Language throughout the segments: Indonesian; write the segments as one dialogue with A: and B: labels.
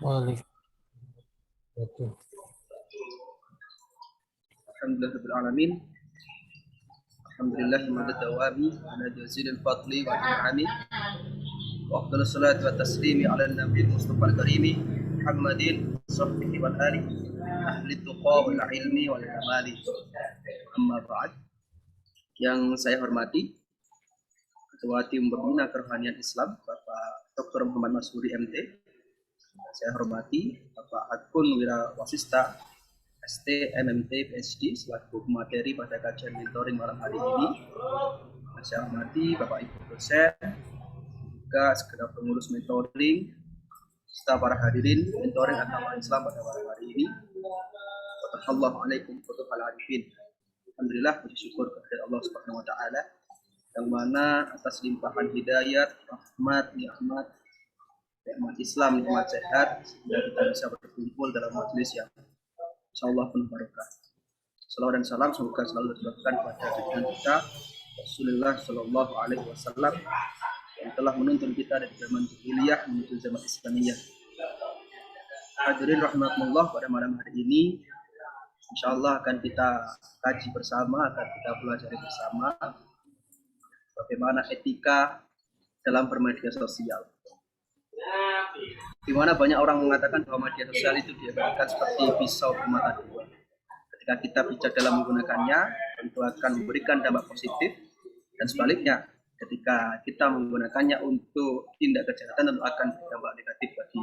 A: Waalaikumsalam.
B: Alhamdulillahirrahmanirrahim. Alhamdulillah madad dawami ala jazilil fadli wa in'ami wa afdalus salatu wa taslimi ala nabiyil mustafa al-karimi Muhammadin sahbihi wal ali ahli tuqa wal ilmi wal amali. Amma ba'd. Yang saya hormati Ketua Tim Pembina Kerohanian Islam Bapak Dr. Muhammad Masuri MT. Saya hormati Bapak Hakun Wirawasista ST MMT PhD selaku pemateri pada kajian mentoring malam hari ini. Saya hormati Bapak Ibu dosen, juga segenap pengurus mentoring, serta para hadirin mentoring agama Islam pada malam hari ini. Assalamualaikum warahmatullahi wabarakatuh. Alhamdulillah, puji syukur kepada Allah Subhanahu wa taala yang mana atas limpahan hidayat, rahmat, nikmat Islam, nikmat sehat, sehingga kita bisa berkumpul dalam majelis yang insyaallah penuh barokah. Salawat dan salam semoga selalu tercurahkan kepada junjungan kita Rasulullah Shallallahu Alaihi Wasallam yang telah menuntun kita dari zaman jahiliyah menuju zaman Islamiyah. Hadirin rahmatullah, pada malam hari ini insyaallah akan kita kaji bersama, akan kita pelajari bersama bagaimana etika dalam bermedia sosial. Di mana banyak orang mengatakan bahwa media sosial itu diibaratkan seperti pisau bermata dua. Ketika kita bijak dalam menggunakannya, tentu akan memberikan dampak positif, dan sebaliknya, ketika kita menggunakannya untuk tindak kejahatan, tentu akan berdampak negatif bagi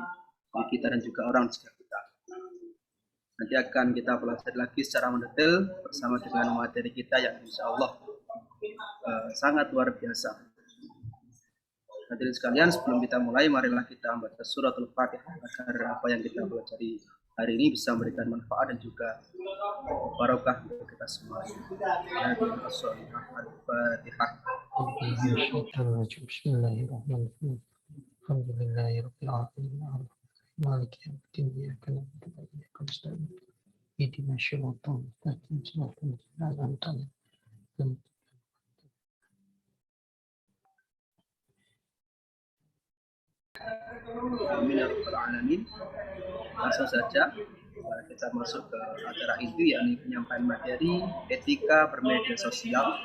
B: kita dan juga orang di sekitar kita. Nanti akan kita pelajari lagi secara mendetail bersama dengan materi kita yang insya Allah sangat luar biasa. Hadirin sekalian, sebelum kita mulai, marilah kita membaca suratul Fatihah agar apa yang kita pelajari hari ini bisa memberikan manfaat dan juga barokah untuk kita semua. Al-Fatihah.
A: Bismillahirrahmanirrahim. Alhamdulillahirabbil alamin. Maliki yaumiddin. Iyyaka na'budu wa iyyaka nasta'in. Ihdinas siratal mustaqim. Siratal ladzina an'amta 'alaihim.
B: Amin ya rabbal alamin. Langsung saja kita masuk ke acara inti, yakni penyampaian materi etika bermedia sosial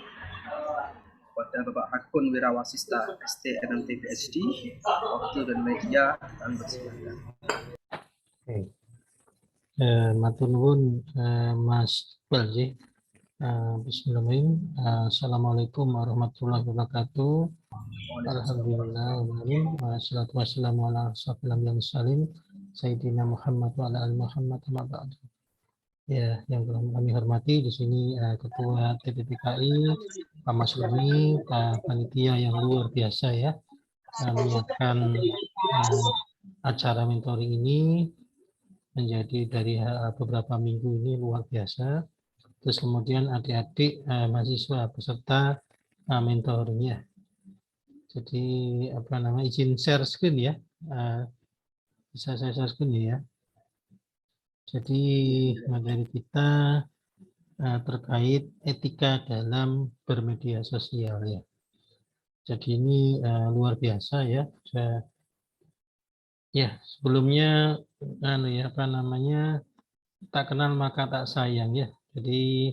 B: pada Bapak Hakun Wirawasista ST MMT PhD. Waktu dan media akan bersilakan.
A: Matur nuwun Mas Iqbal. Bismillahirrahmanirrahim. Assalamualaikum warahmatullahi wabarakatuh. Alhamdulillah, wassalatu wassalamu ala asyrofil anbiya'i wassalamin Sayyidina Muhammad wa ala ali Muhammad wa ba'du. Ya, yang kami hormati di sini Ketua TPPKI, Pak Mas Lumi, Pak Panitia yang luar biasa ya, menyiapkan acara mentoring ini menjadi dari beberapa minggu ini luar biasa. Terus kemudian adik-adik mahasiswa peserta mentoringnya. Jadi izin share screen ya, bisa saya share screen ya. Jadi materi kita terkait etika dalam bermedia sosial ya. Jadi ini luar biasa ya. Ya sebelumnya tak kenal maka tak sayang ya. Jadi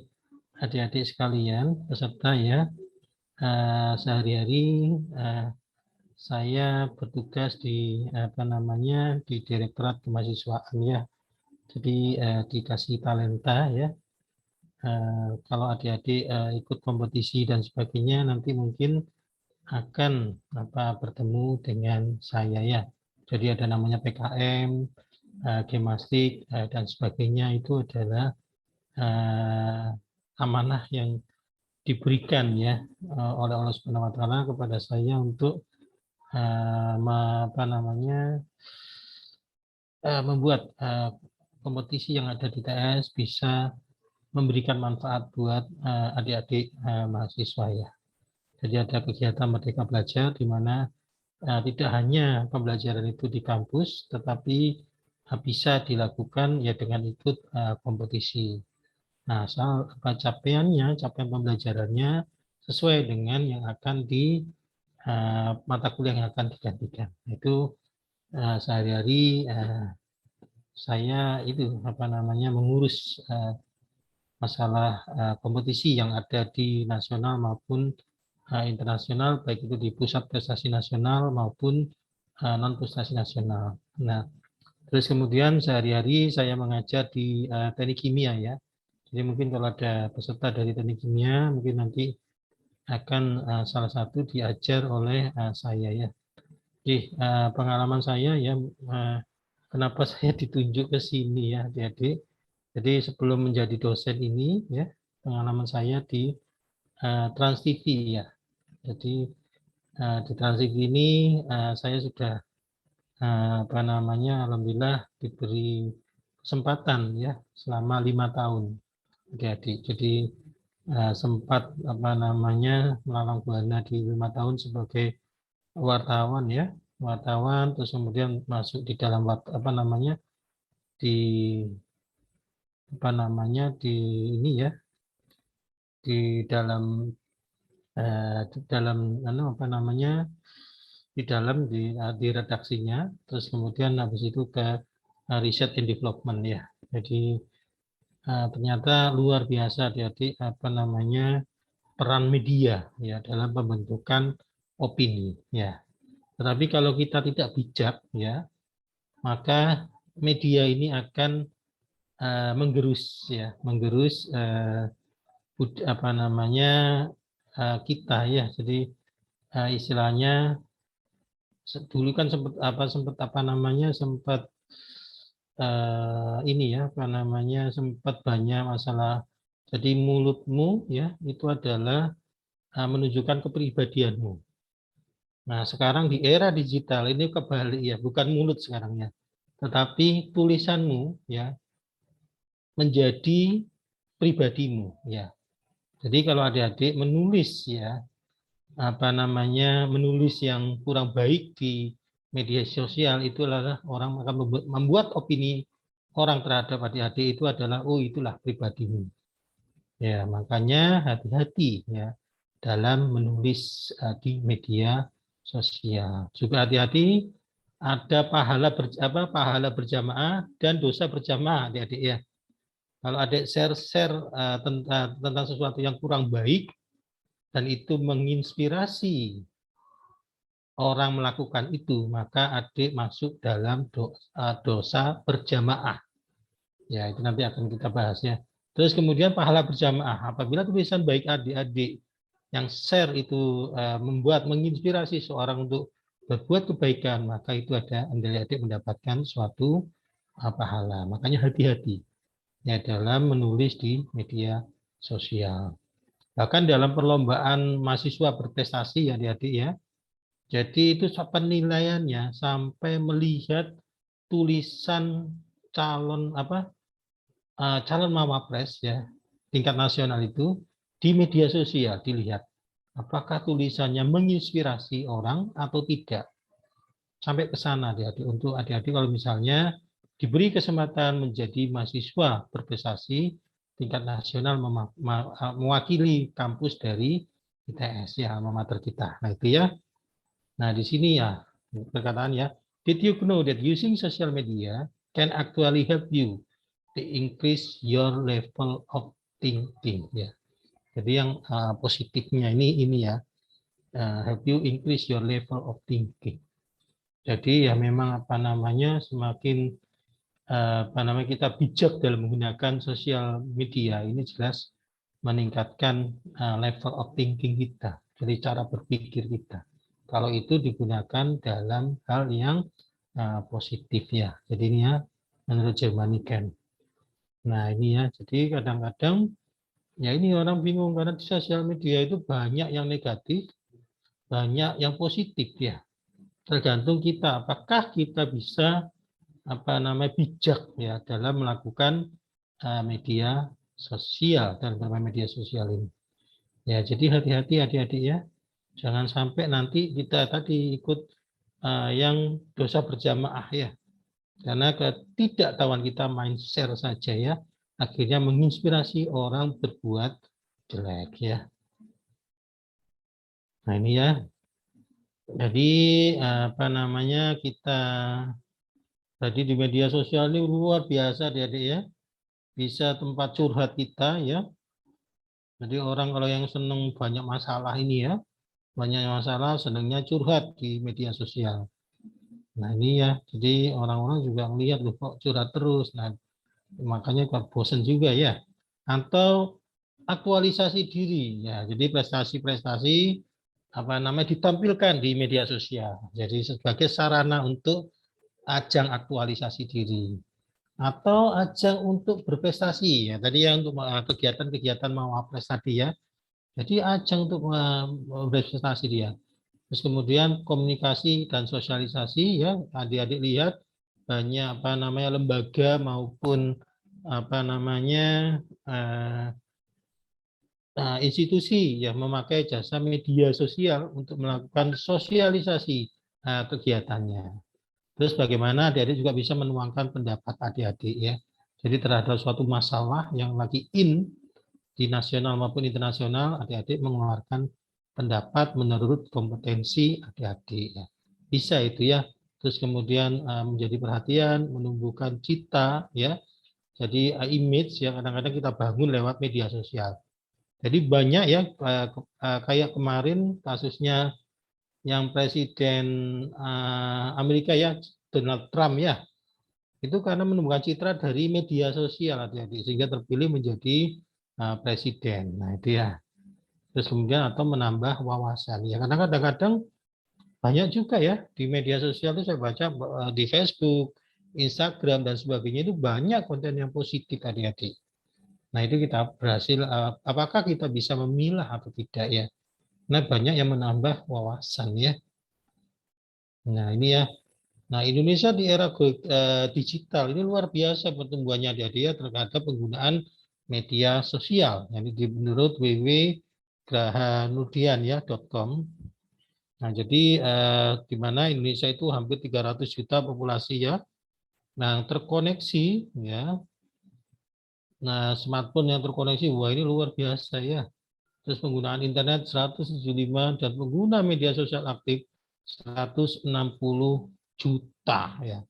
A: adik-adik sekalian peserta ya. Sehari-hari saya bertugas di di Direktorat Kemahasiswaan ya. Jadi dikasih talenta ya. Kalau adik-adik ikut kompetisi dan sebagainya nanti mungkin akan bertemu dengan saya ya. Jadi ada namanya PKM, Gemastik dan sebagainya, itu adalah amanah yang diberikan ya oleh Allah Subhanahu wa taala kepada saya untuk membuat kompetisi yang ada di TS bisa memberikan manfaat buat adik-adik mahasiswa ya. Jadi ada kegiatan Merdeka Belajar di mana tidak hanya pembelajaran itu di kampus, tetapi bisa dilakukan ya dengan ikut kompetisi. Nah, soal capaian pembelajarannya sesuai dengan yang akan di mata kuliah yang akan digantikan. Itu sehari-hari saya itu apa namanya mengurus masalah kompetisi yang ada di nasional maupun internasional, baik itu di pusat prestasi nasional maupun non prestasi nasional. Nah, terus kemudian sehari-hari saya mengajar di teknik kimia ya. Jadi mungkin kalau ada peserta dari teknik kimia, mungkin nanti akan salah satu diajar oleh saya ya. Jadi pengalaman saya ya, kenapa saya ditunjuk ke sini ya, adik-adik. Jadi sebelum menjadi dosen ini ya, pengalaman saya di Trans TV ya. Jadi di Trans TV ini saya sudah apa namanya, alhamdulillah diberi kesempatan ya selama 5 tahun, adik-adik. Jadi sempat apa namanya melalang buana di 5 tahun sebagai wartawan ya, wartawan, terus kemudian masuk di dalam apa namanya di apa namanya di ini ya, di dalam apa namanya di dalam di redaksinya, terus kemudian habis itu ke riset and development ya. Jadi ternyata luar biasa adik-adik apa namanya peran media ya dalam pembentukan opini ya. Tetapi kalau kita tidak bijak ya, maka media ini akan menggerus ya, menggerus apa namanya kita ya. Jadi istilahnya dulu kan sempat apa namanya sempat ini ya apa namanya sempat banyak masalah. Jadi mulutmu ya itu adalah menunjukkan kepribadianmu. Nah, sekarang di era digital ini kebalik ya, bukan mulut sekarang ya, tetapi tulisanmu ya menjadi pribadimu ya. Jadi kalau adik-adik menulis ya apa namanya menulis yang kurang baik di media sosial, itu adalah orang akan membuat opini orang terhadap adik-adik itu adalah oh itulah pribadimu. Ya, makanya hati-hati ya dalam menulis di media sosial. Juga hati-hati ada pahala berjamaah dan dosa berjamaah adik-adik ya. Kalau adik share tentang sesuatu yang kurang baik dan itu menginspirasi orang melakukan itu, maka adik masuk dalam dosa berjamaah. Ya, itu nanti akan kita bahas ya. Terus kemudian pahala berjamaah. Apabila tulisan baik adik-adik yang share itu menginspirasi seorang untuk berbuat kebaikan, maka itu ada adik-adik mendapatkan suatu pahala. Makanya hati-hati ya dalam menulis di media sosial. Bahkan dalam perlombaan mahasiswa berprestasi ya adik-adik ya. Jadi itu penilaiannya sampai melihat tulisan calon calon mawapres ya tingkat nasional itu di media sosial dilihat apakah tulisannya menginspirasi orang atau tidak, sampai ke sana adik-adik. Untuk adik-adik kalau misalnya diberi kesempatan menjadi mahasiswa berprestasi tingkat nasional mewakili kampus dari ITS ya, alma mater kita. Nah itu ya. Nah di sini ya perkataan ya, did you know that using social media can actually help you to increase your level of thinking ya. Jadi yang positifnya ini ya, help you increase your level of thinking. Jadi ya memang apa namanya semakin apa namanya kita bijak dalam menggunakan sosial media, ini jelas meningkatkan level of thinking kita, jadi cara berpikir kita. Kalau itu digunakan dalam hal yang positif ya. Jadi ini ya menurut Germany Can. Nah ini ya, jadi kadang-kadang ya ini orang bingung karena di sosial media itu banyak yang negatif, banyak yang positif ya. Tergantung kita apakah kita bisa apa namanya bijak ya dalam melakukan media sosial dan bermain media sosial ini. Ya, jadi hati-hati adik-adik ya. Jangan sampai nanti kita tadi ikut yang dosa berjamaah ya. Karena ketidaktahuan kita main share saja ya, akhirnya menginspirasi orang berbuat jelek ya. Nah ini ya. Jadi apa namanya kita Jadi di media sosial ini luar biasa adik-adik ya. Bisa tempat curhat kita ya. Jadi orang kalau yang seneng banyak masalah ini ya, banyak masalah senangnya curhat di media sosial. Nah ini ya, jadi orang-orang juga melihat loh kok curhat terus. Nah makanya kok bosen juga ya. Atau aktualisasi diri ya, jadi prestasi-prestasi apa namanya ditampilkan di media sosial. Jadi sebagai sarana untuk ajang aktualisasi diri atau ajang untuk berprestasi ya. Tadi ya untuk kegiatan-kegiatan mawapres tadi ya. Jadi ajang untuk berprestasi dia. Terus kemudian komunikasi dan sosialisasi ya, adik-adik lihat banyak apa namanya lembaga maupun apa namanya institusi yang memakai jasa media sosial untuk melakukan sosialisasi kegiatannya. Terus bagaimana adik-adik juga bisa menuangkan pendapat adik-adik ya. Jadi terhadap suatu masalah yang lagi in di nasional maupun internasional, adik-adik mengeluarkan pendapat menurut kompetensi adik-adik ya. Bisa itu ya. Terus kemudian menjadi perhatian, menumbuhkan cita ya. Jadi image yang kadang-kadang kita bangun lewat media sosial. Jadi banyak ya kayak kemarin kasusnya yang Presiden Amerika ya, Donald Trump ya. Itu karena menemukan citra dari media sosial adik-adik sehingga terpilih menjadi presiden. Nah itu ya. Terus kemudian atau menambah wawasan. Ya karena kadang-kadang banyak juga ya di media sosial itu saya baca di Facebook, Instagram dan sebagainya itu banyak konten yang positif adik-adik. Nah itu kita berhasil. Apakah kita bisa memilah atau tidak ya? Nah banyak yang menambah wawasan ya. Nah ini ya. Nah Indonesia di era digital ini luar biasa pertumbuhannya dia terhadap penggunaan media sosial. Jadi menurut www.grahanudian.com. Nah jadi di mana Indonesia itu hampir 300 juta populasi ya. Nah terkoneksi ya. Nah smartphone yang terkoneksi, wah ini luar biasa ya. Terus penggunaan internet 175 dan pengguna media sosial aktif 160 juta ya.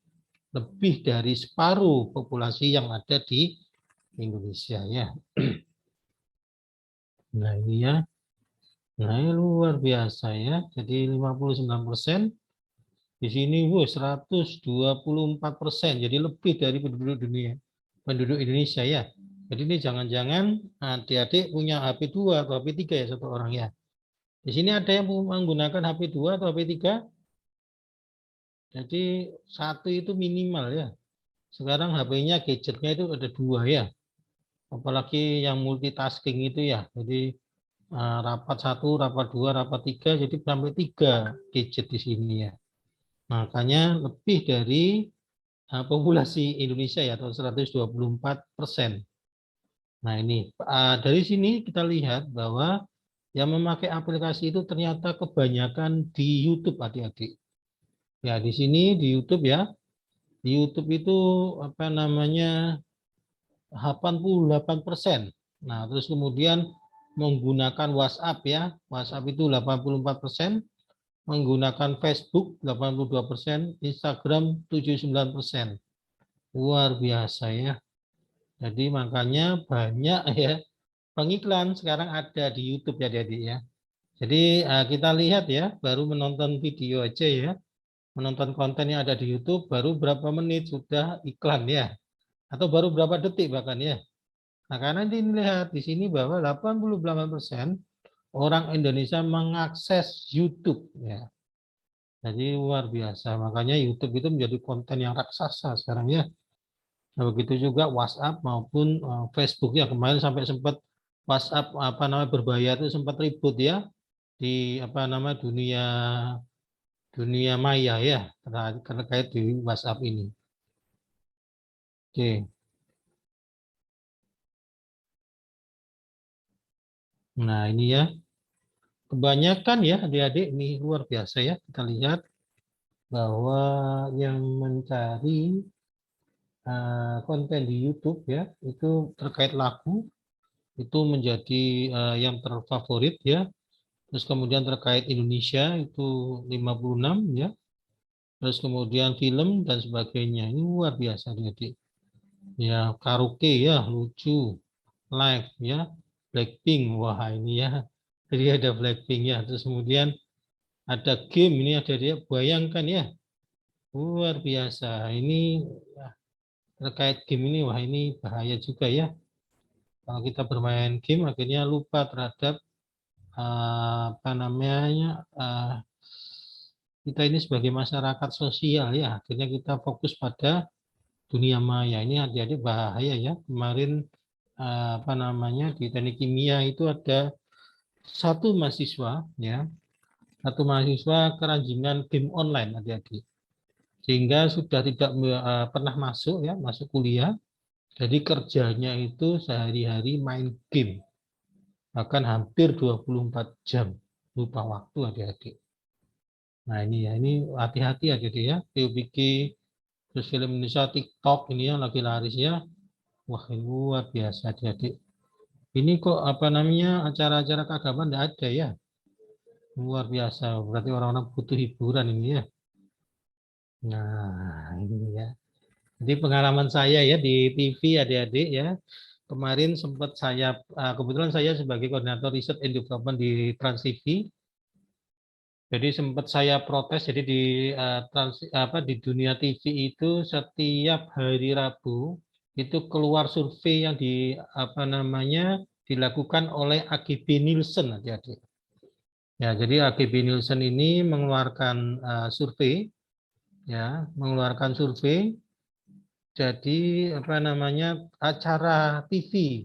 A: Lebih dari separuh populasi yang ada di Indonesia ya. Nah ini ya. Nah ini luar biasa ya. Jadi 59%. Di sini 124%. Jadi lebih dari penduduk dunia. Penduduk Indonesia ya. Jadi ini jangan-jangan adik-adik punya HP 2 atau HP 3 ya satu orang ya. Di sini ada yang menggunakan HP 2 atau HP 3? Jadi satu itu minimal ya. Sekarang HP-nya gadgetnya itu ada 2 ya. Apalagi yang multitasking itu ya. Jadi rapat 1, rapat 2, rapat 3, jadi sampai 3 gadget di sini ya. Makanya lebih dari populasi Indonesia ya atau 124%. Nah ini dari sini kita lihat bahwa yang memakai aplikasi itu ternyata kebanyakan di YouTube adik-adik. Ya di sini di YouTube ya. Di YouTube itu apa namanya 88%. Nah, terus kemudian menggunakan WhatsApp ya. WhatsApp itu 84%, menggunakan Facebook 82%, Instagram 79%. Luar biasa ya. Jadi makanya banyak ya pengiklan sekarang ada di YouTube ya Adik ya. Jadi kita lihat ya, baru menonton video aja ya. Menonton konten yang ada di YouTube baru berapa menit sudah iklan ya. Atau baru berapa detik bahkan ya. Nah, karena dilihat di sini bahwa 88% orang Indonesia mengakses YouTube ya. Jadi luar biasa. Makanya YouTube itu menjadi konten yang raksasa sekarang ya. Nah, begitu juga WhatsApp maupun Facebook ya. Kemarin sampai sempat WhatsApp apa namanya berbayar itu sempat ribut ya di apa namanya dunia maya ya terkait di WhatsApp ini. Oke. Nah, ini ya. Kebanyakan ya adik-adik ini luar biasa ya. Kita lihat bahwa yang mencari konten di YouTube ya itu terkait lagu itu menjadi yang terfavorit ya. Terus kemudian terkait Indonesia itu 56 ya. terus kemudian film dan sebagainya. Ini luar biasa adik-adik. Ya, karaoke ya lucu, live ya, Blackpink, wah ini ya. Jadi ada Blackpink ya, terus kemudian ada game ini ada dia, bayangkan ya, luar biasa. Ini terkait game ini, wah ini bahaya juga ya. Kalau kita bermain game akhirnya lupa terhadap apa namanya kita ini sebagai masyarakat sosial ya, akhirnya kita fokus pada dunia maya. Ini adik-adik bahaya ya. Kemarin apa namanya di teknik kimia itu ada satu mahasiswa ya, satu mahasiswa kerajinan game online adik-adik, sehingga sudah tidak pernah masuk ya, masuk kuliah. Jadi kerjanya itu sehari-hari main game, bahkan hampir 24 jam, lupa waktu adik-adik. Nah ini ya, ini hati-hati adik-adik ya, PUBG, terus film Indonesia, TikTok ini yang lagi laris ya. Wah ini luar biasa adik-adik. Ini kok apa namanya acara-acara keagamaan tidak ada ya? Luar biasa, berarti orang-orang butuh hiburan ini ya. Nah ini ya. Jadi pengalaman saya ya di TV adik-adik ya. Kemarin sempat saya, kebetulan saya sebagai koordinator riset and development di Trans TV. Jadi sempat saya protes, jadi di dunia TV itu setiap hari Rabu itu keluar survei yang dilakukan oleh AGB Nielsen adik-adik. Ya, jadi AGB Nielsen ini mengeluarkan survei, ya, mengeluarkan survei. Jadi acara TV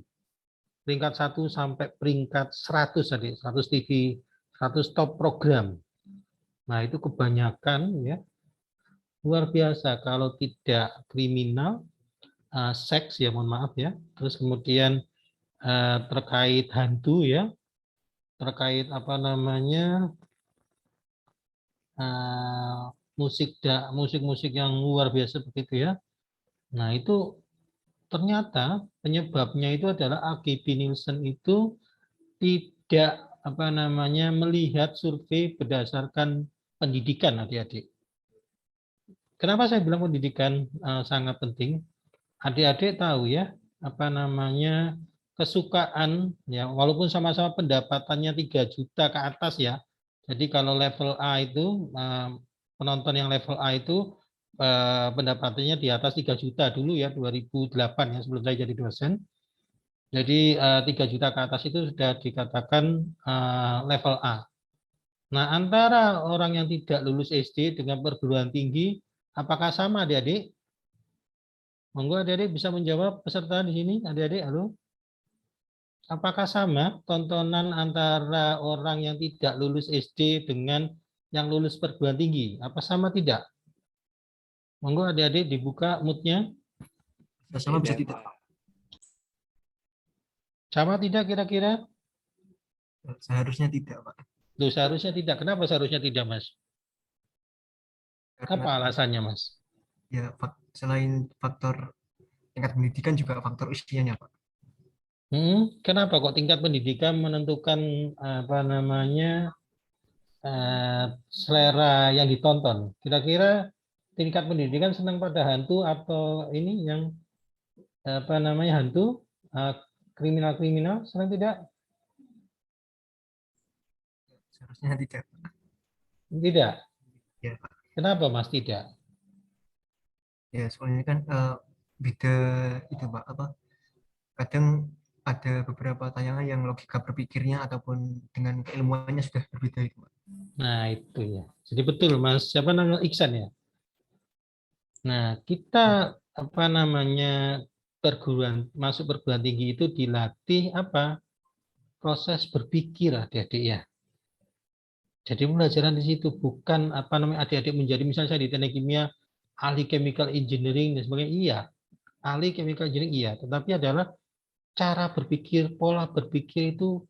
A: peringkat 1 sampai peringkat 100 adik, 100 TV, 100 top program. Nah, itu kebanyakan ya luar biasa kalau tidak kriminal, seks ya mohon maaf ya. Terus kemudian terkait hantu ya, terkait musik-musik yang luar biasa begitu ya. Nah, itu ternyata penyebabnya itu adalah AGB Nielsen itu tidak melihat survei berdasarkan pendidikan adik-adik. Kenapa saya bilang pendidikan sangat penting? Adik-adik tahu ya kesukaan ya walaupun sama-sama pendapatannya 3 juta ke atas ya. Jadi kalau level A itu penonton yang level A itu pendapatannya di atas 3 juta dulu ya 2008 ya sebelum saya jadi dosen. Jadi 3 juta ke atas itu sudah dikatakan level A. Nah, antara orang yang tidak lulus SD dengan perguruan tinggi, apakah sama adik-adik? Monggo adik-adik bisa menjawab peserta di sini, adik-adik, halo? Apakah sama tontonan antara orang yang tidak lulus SD dengan yang lulus perguruan tinggi? Apa sama tidak? Monggo adik-adik dibuka mood-nya.
C: Sama bisa tidak?
A: Sama tidak kira-kira?
C: Seharusnya tidak, Pak.
A: Loh, seharusnya tidak. Kenapa seharusnya tidak, Mas? Apa alasannya, Mas?
C: Ya, selain faktor tingkat pendidikan juga faktor usianya, Pak.
A: Kenapa kok tingkat pendidikan menentukan selera yang ditonton? Kira-kira tingkat pendidikan senang pada hantu atau ini yang hantu kriminal-kriminal senang tidak?
C: Seharusnya tidak.
A: Tidak.
C: Ya.
A: Kenapa Mas tidak?
C: Ya, soalnya kan beda itu, Pak, kadang ada beberapa tayangan yang logika berpikirnya ataupun dengan keilmuannya sudah berbeda itu, Pak.
A: Nah, itu ya. Jadi betul Mas, siapa namanya Iksan ya? Nah, kita masuk perguruan tinggi itu dilatih proses berpikir adik-adik ya. Jadi pelajaran di situ bukan adik-adik menjadi misalnya saya di teknik kimia ahli chemical engineering dan sebagainya, iya. Ahli chemical engineering iya, tetapi adalah cara berpikir, pola berpikir itu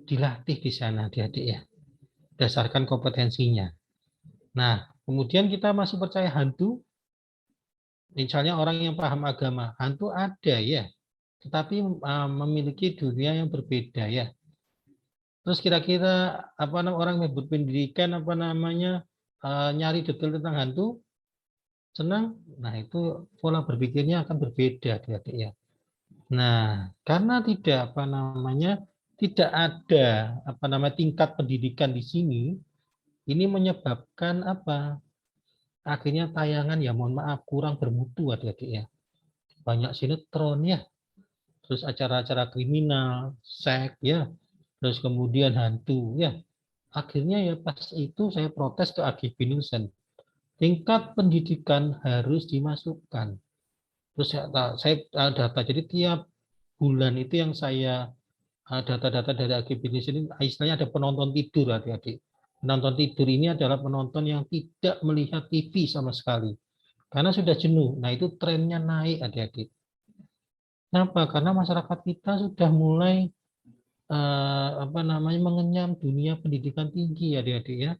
A: dilatih di sana adik-adik ya. Berdasarkan kompetensinya. Nah, kemudian kita masih percaya hantu. Misalnya orang yang paham agama, hantu ada ya, tetapi memiliki dunia yang berbeda ya. Terus kira-kira orang yang berpendidikan nyari detail tentang hantu, senang, nah itu pola berpikirnya akan berbeda, adik-adik ya. Nah, karena tidak ada tingkat pendidikan di sini, ini menyebabkan akhirnya tayangan ya mohon maaf kurang bermutu, adik-adik ya. Banyak sinetron ya, terus acara-acara kriminal, seks ya, terus kemudian hantu ya. Akhirnya ya pas itu saya protes ke AGB Nielsen. Tingkat pendidikan harus dimasukkan. Terus saya data, jadi tiap bulan itu yang saya data-data dari AGB Nielsen ini istilahnya ada penonton tidur, adik-adik. Penonton tidur ini adalah penonton yang tidak melihat TV sama sekali. Karena sudah jenuh. Nah itu trennya naik, adik-adik. Kenapa? Karena masyarakat kita sudah mulai mengenyam dunia pendidikan tinggi, adik-adik ya.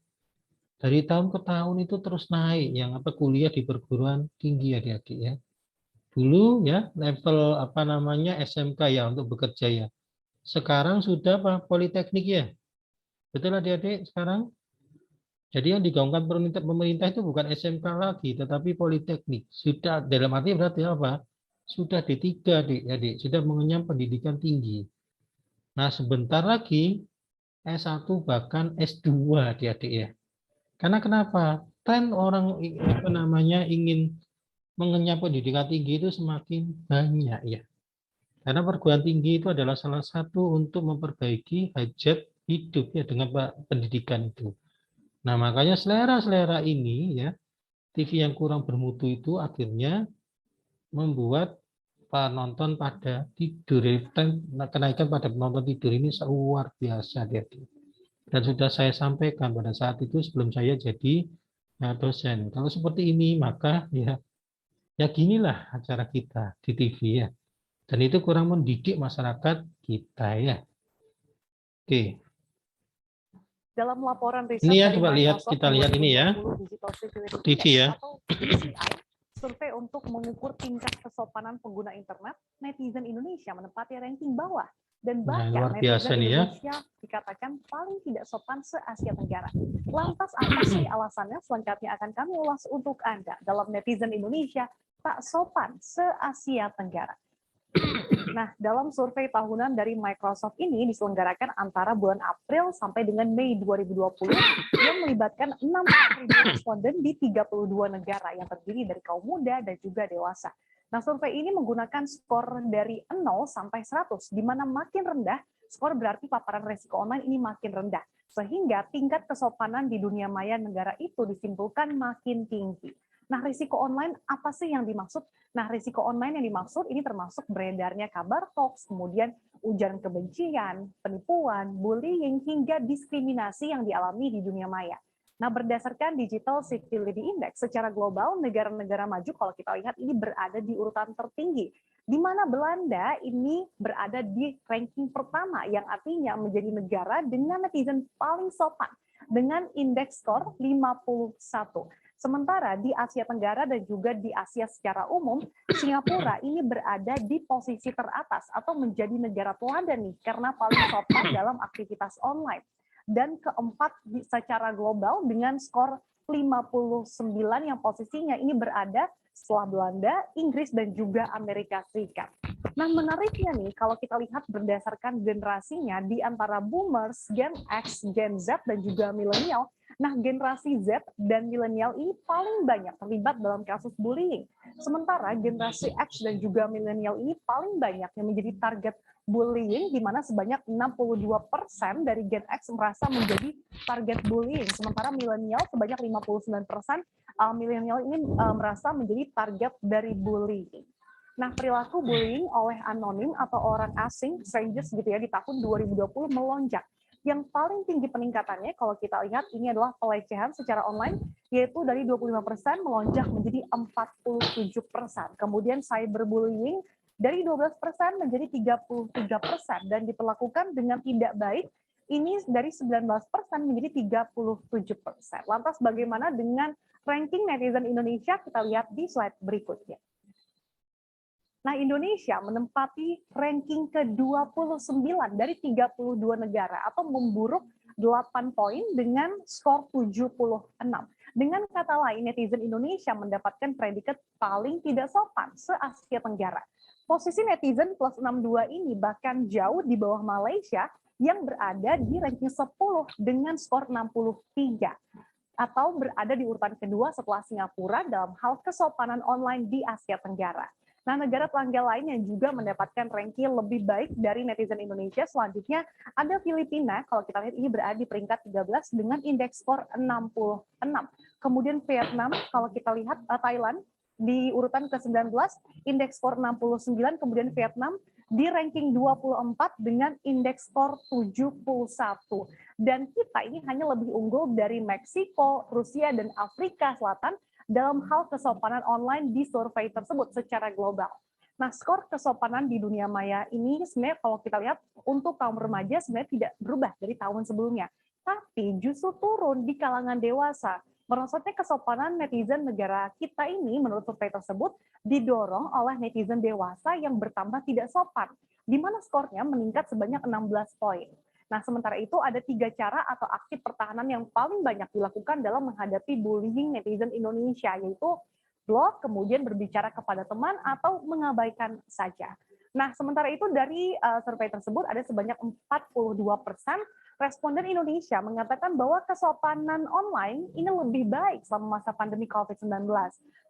A: Dari tahun ke tahun itu terus naik yang kuliah di perguruan tinggi, adik-adik ya. Dulu ya level SMK ya untuk bekerja ya. Sekarang sudah politeknik ya. Betul adik-adik sekarang? Jadi yang digaungkan pemerintah itu bukan SMK lagi, tetapi politeknik. Sudah dalam arti berarti apa? Sudah D3, adik, sudah mengenyam pendidikan tinggi. Nah, sebentar lagi S1 bahkan S2, adik-adik ya. Karena kenapa? Tren orang ingin mengenyam pendidikan tinggi itu semakin banyak ya. Karena perguruan tinggi itu adalah salah satu untuk memperbaiki hajat hidup ya dengan pendidikan itu. Nah, makanya selera-selera ini ya, TV yang kurang bermutu itu akhirnya membuat penonton pada tidur. Kenaikan pada penonton tidur ini luar biasa, adik-adik. Dan sudah saya sampaikan pada saat itu sebelum saya jadi dosen. Kalau seperti ini maka ya ginilah acara kita di TV ya. Dan itu kurang mendidik masyarakat kita ya. Oke.
D: Dalam laporan riset
A: Ini ya
D: dari
A: coba lihat,
D: Microsoft
A: kita lihat ini ya.
D: Digital Security
A: TV
D: Index
A: ya.
D: atau DCI, survei untuk mengukur tingkat kesopanan pengguna internet, netizen Indonesia menempati ranking bawah. Dan bahkan
A: luar biasa
D: netizen
A: nih ya.
D: Indonesia dikatakan paling tidak sopan se-Asia Tenggara. Lantas apa sih alasannya? Selengkapnya akan kami ulas untuk Anda dalam netizen Indonesia tak sopan se-Asia Tenggara. Nah, dalam survei tahunan dari Microsoft ini diselenggarakan antara bulan April sampai dengan Mei 2020 yang melibatkan 60.000 responden di 32 negara yang terdiri dari kaum muda dan juga dewasa. Nah, survei ini menggunakan skor dari 0 sampai 100, di mana makin rendah, skor berarti paparan resiko online ini makin rendah. Sehingga tingkat kesopanan di dunia maya negara itu disimpulkan makin tinggi. Nah, risiko online apa sih yang dimaksud? Nah, risiko online yang dimaksud ini termasuk beredarnya kabar hoax, kemudian ujaran kebencian, penipuan, bullying, hingga diskriminasi yang dialami di dunia maya. Nah, berdasarkan Digital Security Index secara global, negara-negara maju kalau kita lihat ini berada di urutan tertinggi, di mana Belanda ini berada di ranking pertama, yang artinya menjadi negara dengan netizen paling sopan, dengan indeks skor 51. Sementara di Asia Tenggara dan juga di Asia secara umum, Singapura ini berada di posisi teratas atau menjadi negara teladan nih, karena paling sopan dalam aktivitas online. Dan keempat secara global dengan skor 59 yang posisinya ini berada setelah Belanda, Inggris, dan juga Amerika Serikat. Nah, menariknya nih, kalau kita lihat berdasarkan generasinya di antara boomers, Gen X, Gen Z, dan juga milenial, nah generasi Z dan milenial ini paling banyak terlibat dalam kasus bullying. Sementara generasi X dan juga milenial ini paling banyak yang menjadi target bullying, di mana sebanyak 62% dari Gen X merasa menjadi target bullying. Sementara milenial sebanyak 59% milenial ini merasa menjadi target dari bullying. Nah, perilaku bullying oleh anonim atau orang asing, strangers gitu ya, di tahun 2020 melonjak. Yang paling tinggi peningkatannya kalau kita lihat ini adalah pelecehan secara online, yaitu dari 25% melonjak menjadi 47%. Kemudian cyberbullying dari 12% menjadi 33% dan diperlakukan dengan tidak baik ini dari 19% menjadi 37%. Lantas bagaimana dengan ranking netizen Indonesia? Kita lihat di slide berikutnya. Nah, Indonesia menempati ranking ke-29 dari 32 negara atau memburuk 8 poin dengan skor 76. Dengan kata lain, netizen Indonesia mendapatkan predikat paling tidak sopan se-Asia Tenggara. Posisi netizen plus 62 ini bahkan jauh di bawah Malaysia yang berada di ranking 10 dengan skor 63 atau berada di urutan kedua setelah Singapura dalam hal kesopanan online di Asia Tenggara. Nah, negara tetangga lain yang juga mendapatkan ranking lebih baik dari netizen Indonesia selanjutnya ada Filipina, kalau kita lihat ini berada di peringkat 13 dengan indeks skor 66. Kemudian Vietnam, kalau kita lihat Thailand di urutan ke-19, indeks skor 69, kemudian Vietnam di ranking 24 dengan indeks skor 71. Dan kita ini hanya lebih unggul dari Meksiko, Rusia, dan Afrika Selatan dalam hal kesopanan online di survei tersebut secara global. Nah, skor kesopanan di dunia maya ini sebenarnya kalau kita lihat untuk kaum remaja sebenarnya tidak berubah dari tahun sebelumnya, tapi justru turun di kalangan dewasa. Merosotnya kesopanan netizen negara kita ini menurut survei tersebut didorong oleh netizen dewasa yang bertambah tidak sopan, di mana skornya meningkat sebanyak 16 poin. Nah, sementara itu ada 3 cara atau aksi pertahanan yang paling banyak dilakukan dalam menghadapi bullying netizen Indonesia, yaitu blog, kemudian berbicara kepada teman, atau mengabaikan saja. Nah, sementara itu dari survei tersebut ada sebanyak 42% responden Indonesia mengatakan bahwa kesopanan online ini lebih baik selama masa pandemi COVID-19.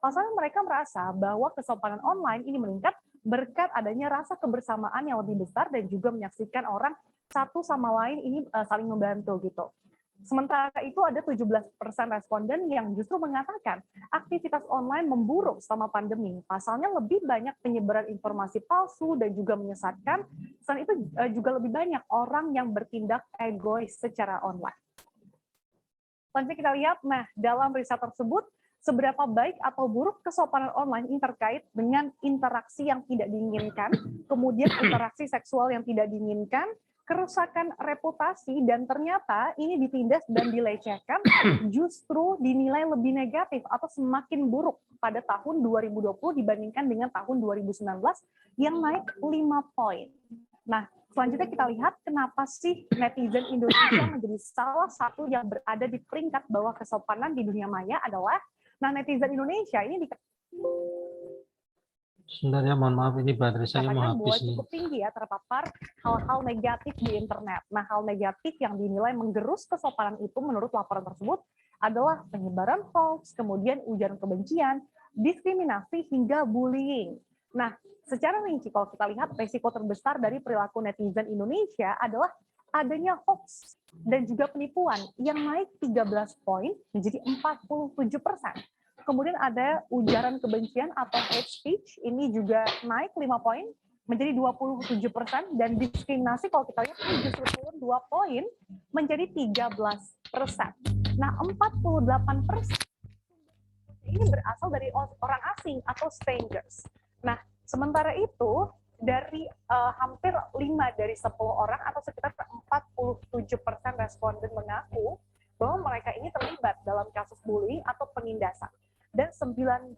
D: Pasalnya mereka merasa bahwa kesopanan online ini meningkat berkat adanya rasa kebersamaan yang lebih besar dan juga menyaksikan orang satu sama lain ini saling membantu gitu. Sementara itu ada 17% responden yang justru mengatakan aktivitas online memburuk selama pandemi. Pasalnya lebih banyak penyebaran informasi palsu dan juga menyesatkan. Selain itu juga lebih banyak orang yang bertindak egois secara online. Selanjutnya kita lihat, nah dalam riset tersebut, seberapa baik atau buruk kesopanan online ini terkait dengan interaksi yang tidak diinginkan, kemudian interaksi seksual yang tidak diinginkan, kerusakan reputasi, dan ternyata ini ditindas dan dilecehkan justru dinilai lebih negatif atau semakin buruk pada tahun 2020 dibandingkan dengan tahun 2019 yang naik 5 poin. Nah, selanjutnya kita lihat kenapa sih netizen Indonesia menjadi salah satu yang berada di peringkat bawah kesopanan di dunia maya adalah, nah netizen Indonesia ini
A: Sebenarnya mohon maaf ini baterai saya mau
D: bahwa
A: habis nih.
D: cukup tinggi ya terpapar hal-hal negatif di internet. Nah, hal negatif yang dinilai menggerus kesopanan itu menurut laporan tersebut adalah penyebaran hoax, kemudian ujaran kebencian, diskriminasi, hingga bullying. Nah, secara rinci kalau kita lihat resiko terbesar dari perilaku netizen Indonesia adalah adanya hoax dan juga penipuan yang naik 13 poin menjadi 47%. Kemudian ada ujaran kebencian atau hate speech, ini juga naik 5 poin menjadi 27%, dan diskriminasi kalau kita lihat ini justru turun 2 poin menjadi 13%. Nah, 48% ini berasal dari orang asing atau strangers. Nah, sementara itu dari hampir 5 dari 10 orang atau sekitar 47% responden mengaku bahwa mereka ini terlibat dalam kasus bullying atau penindasan. Dan 19%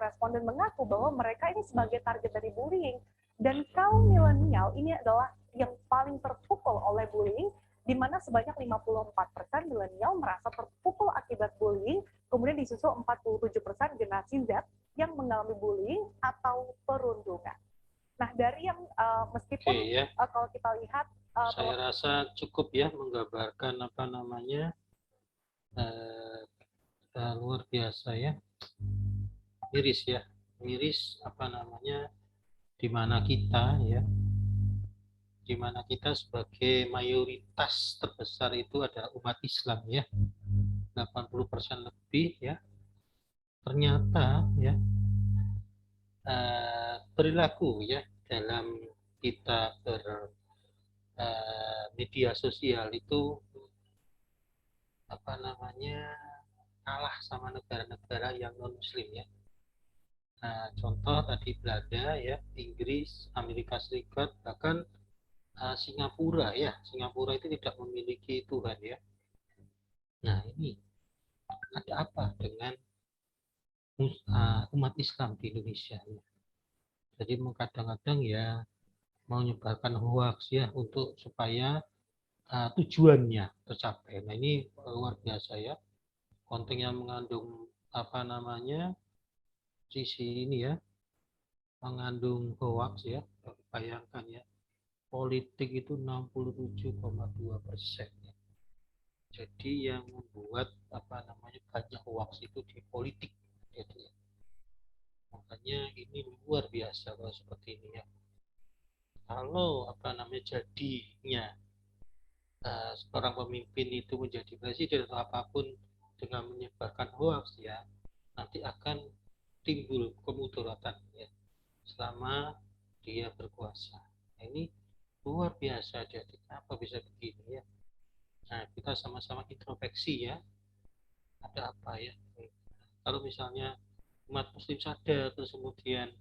D: responden mengaku bahwa mereka ini sebagai target dari bullying. Dan kaum milenial ini adalah yang paling terpukul oleh bullying, di mana sebanyak 54% milenial merasa terpukul akibat bullying, kemudian disusul 47% generasi Z yang mengalami bullying atau perundungan. Nah, dari yang meskipun kalau kita lihat,
A: saya rasa cukup ya menggambarkan apa namanya luar biasa ya, miris ya, miris apa namanya, di mana kita sebagai mayoritas terbesar itu adalah umat Islam ya, 80% lebih ya, ternyata ya perilaku ya dalam kita media sosial itu apa namanya kalah sama negara-negara yang non muslim ya. Nah, contoh tadi Belanda ya, Inggris, Amerika Serikat, bahkan Singapura ya. Singapura itu tidak memiliki Tuhan ya. Nah, ini ada apa dengan umat Islam di Indonesia ya? Jadi kadang-kadang ya mau menyebarkan hoax ya untuk supaya tujuannya tercapai. Nah ini luar biasa ya, konten yang mengandung apa namanya sisi ini ya, mengandung hoax ya. Bayangkan ya, politik itu 67,2%. Jadi yang membuat apa namanya banyak hoax itu di politik. Jadi makanya ini luar biasa kalau seperti ini ya. Kalau apa namanya jadinya seorang pemimpin itu menjadi presiden atau apapun dengan menyebarkan hoax ya, nanti akan timbul kemudaratan ya selama dia berkuasa. Nah, ini luar biasa jadi kenapa bisa begini ya. Nah kita sama-sama introspeksi ya, ada apa ya. Kalau misalnya umat muslim sadar terus kemudian